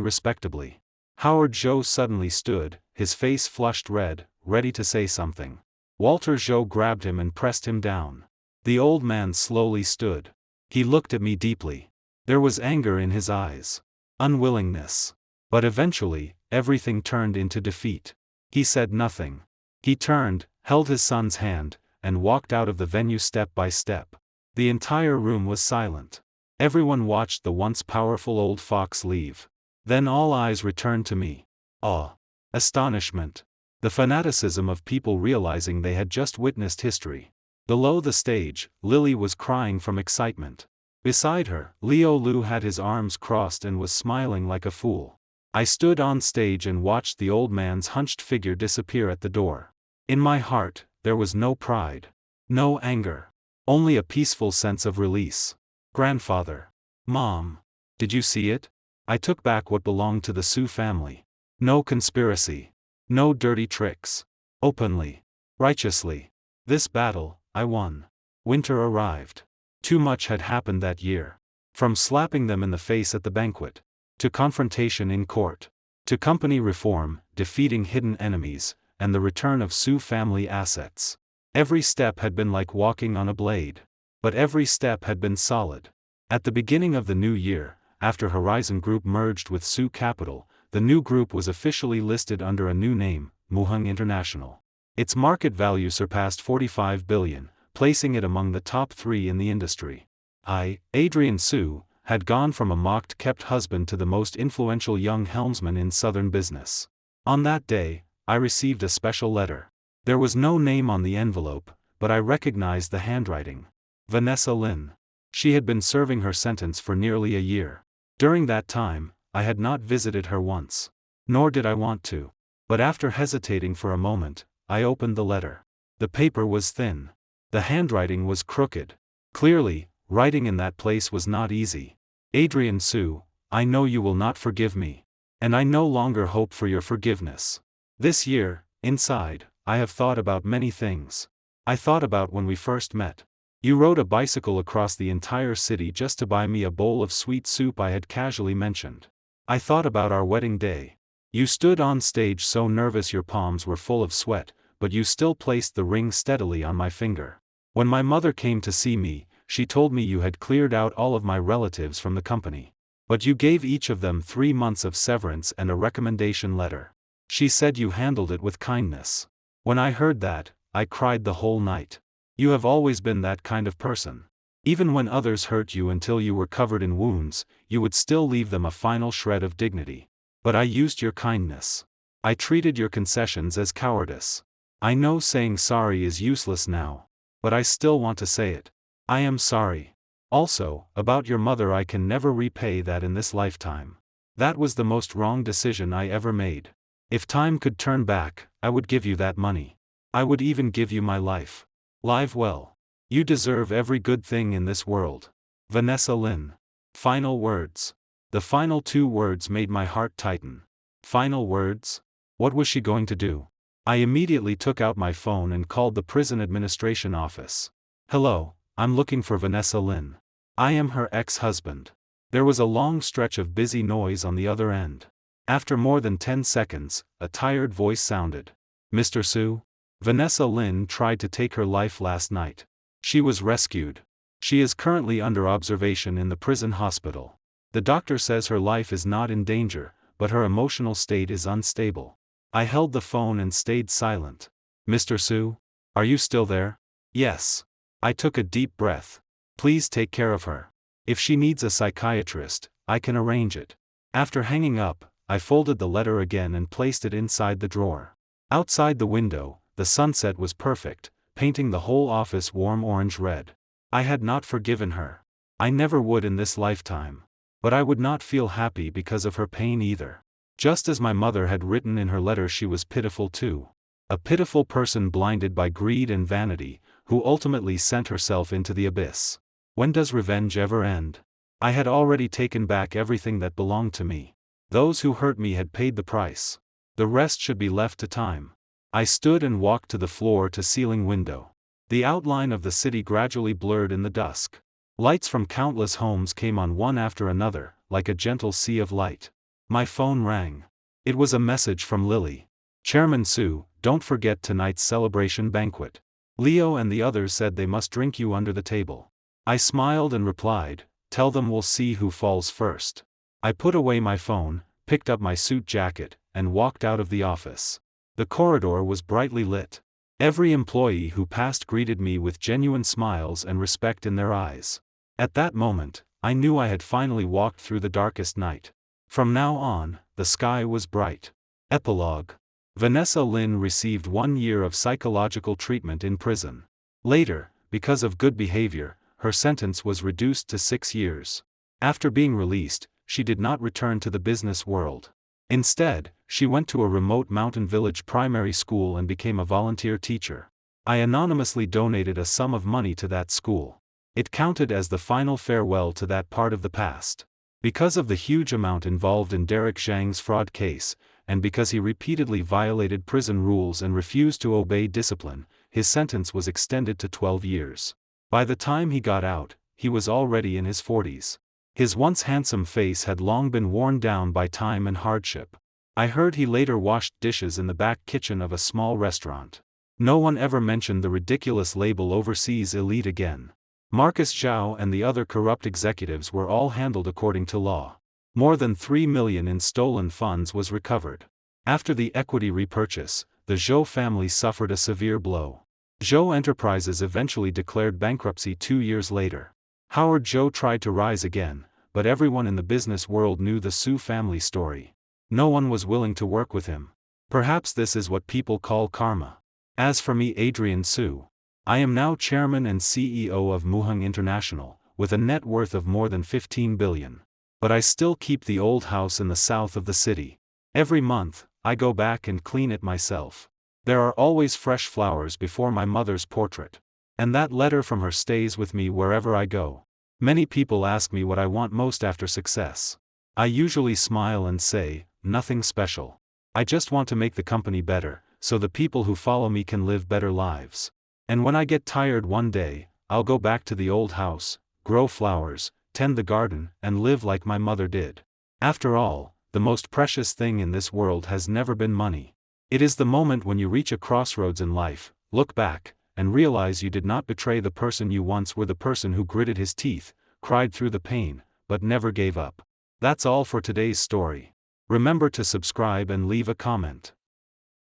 respectably." Howard Zhou suddenly stood, his face flushed red, ready to say something. Walter Zhou grabbed him and pressed him down. The old man slowly stood. He looked at me deeply. There was anger in his eyes. Unwillingness. But eventually, everything turned into defeat. He said nothing. He turned, held his son's hand, and walked out of the venue step by step. The entire room was silent. Everyone watched the once powerful old fox leave. Then all eyes returned to me. Awe. Astonishment. The fanaticism of people realizing they had just witnessed history. Below the stage, Lily was crying from excitement. Beside her, Liu Lu had his arms crossed and was smiling like a fool. I stood on stage and watched the old man's hunched figure disappear at the door. In my heart, there was no pride. No anger. Only a peaceful sense of release. "Grandfather. Mom. Did you see it? I took back what belonged to the Su family. No conspiracy. No dirty tricks. Openly. Righteously. This battle, I won." Winter arrived. Too much had happened that year. From slapping them in the face at the banquet, to confrontation in court, to company reform, defeating hidden enemies, and the return of Su family assets. Every step had been like walking on a blade. But every step had been solid. At the beginning of the new year, after Horizon Group merged with Su Capital, the new group was officially listed under a new name, Muheng International. Its market value surpassed 45 billion, placing it among the top 3 in the industry. I, Adrian Su, had gone from a mocked-kept husband to the most influential young helmsman in southern business. On that day, I received a special letter. There was no name on the envelope, but I recognized the handwriting. Vanessa Lin. She had been serving her sentence for nearly a year. During that time, I had not visited her once. Nor did I want to. But after hesitating for a moment, I opened the letter. The paper was thin. The handwriting was crooked. Clearly, writing in that place was not easy. Adrian Sue, I know you will not forgive me. And I no longer hope for your forgiveness. This year, inside, I have thought about many things. I thought about when we first met. You rode a bicycle across the entire city just to buy me a bowl of sweet soup I had casually mentioned. I thought about our wedding day. You stood on stage so nervous your palms were full of sweat, but you still placed the ring steadily on my finger. When my mother came to see me, she told me you had cleared out all of my relatives from the company. But you gave each of them 3 months of severance and a recommendation letter. She said you handled it with kindness. When I heard that, I cried the whole night. You have always been that kind of person. Even when others hurt you until you were covered in wounds, you would still leave them a final shred of dignity. But I used your kindness. I treated your concessions as cowardice. I know saying sorry is useless now. But I still want to say it. I am sorry. Also, about your mother, I can never repay that in this lifetime. That was the most wrong decision I ever made. If time could turn back, I would give you that money. I would even give you my life. Live well. You deserve every good thing in this world. Vanessa Lynn. Final words. The final 2 words made my heart tighten. Final words? What was she going to do? I immediately took out my phone and called the prison administration office. Hello, I'm looking for Vanessa Lynn. I am her ex-husband. There was a long stretch of busy noise on the other end. After more than 10 seconds, a tired voice sounded. Mr. Sue? Vanessa Lynn tried to take her life last night. She was rescued. She is currently under observation in the prison hospital. The doctor says her life is not in danger, but her emotional state is unstable. I held the phone and stayed silent. Mr. Sue? Are you still there? Yes. I took a deep breath. Please take care of her. If she needs a psychiatrist, I can arrange it. After hanging up, I folded the letter again and placed it inside the drawer. Outside the window, the sunset was perfect, painting the whole office warm orange red. I had not forgiven her. I never would in this lifetime. But I would not feel happy because of her pain either. Just as my mother had written in her letter, she was pitiful too. A pitiful person blinded by greed and vanity, who ultimately sent herself into the abyss. When does revenge ever end? I had already taken back everything that belonged to me. Those who hurt me had paid the price. The rest should be left to time. I stood and walked to the floor-to-ceiling window. The outline of the city gradually blurred in the dusk. Lights from countless homes came on one after another, like a gentle sea of light. My phone rang. It was a message from Lily. Chairman Sue, don't forget tonight's celebration banquet. Leo and the others said they must drink you under the table. I smiled and replied, tell them we'll see who falls first. I put away my phone, picked up my suit jacket, and walked out of the office. The corridor was brightly lit. Every employee who passed greeted me with genuine smiles and respect in their eyes. At that moment, I knew I had finally walked through the darkest night. From now on, the sky was bright. Epilogue. Vanessa Lynn received 1 year of psychological treatment in prison. Later, because of good behavior, her sentence was reduced to 6 years. After being released, she did not return to the business world. Instead, she went to a remote mountain village primary school and became a volunteer teacher. I anonymously donated a sum of money to that school. It counted as the final farewell to that part of the past. Because of the huge amount involved in Derek Zhang's fraud case, and because he repeatedly violated prison rules and refused to obey discipline, his sentence was extended to 12 years. By the time he got out, he was already in his 40s. His once handsome face had long been worn down by time and hardship. I heard he later washed dishes in the back kitchen of a small restaurant. No one ever mentioned the ridiculous label overseas elite again. Marcus Zhao and the other corrupt executives were all handled according to law. More than 3 million in stolen funds was recovered. After the equity repurchase, the Zhou family suffered a severe blow. Zhou Enterprises eventually declared bankruptcy 2 years later. Howard Zhou tried to rise again, but everyone in the business world knew the Su family story. No one was willing to work with him. Perhaps this is what people call karma. As for me, Adrian Su, I am now chairman and CEO of Muheng International, with a net worth of more than 15 billion. But I still keep the old house in the south of the city. Every month, I go back and clean it myself. There are always fresh flowers before my mother's portrait. And that letter from her stays with me wherever I go. Many people ask me what I want most after success. I usually smile and say, nothing special. I just want to make the company better, so the people who follow me can live better lives. And when I get tired one day, I'll go back to the old house, grow flowers, tend the garden, and live like my mother did. After all, the most precious thing in this world has never been money. It is the moment when you reach a crossroads in life, look back, and realize you did not betray the person you once were, the person who gritted his teeth, cried through the pain, but never gave up. That's all for today's story. Remember to subscribe and leave a comment.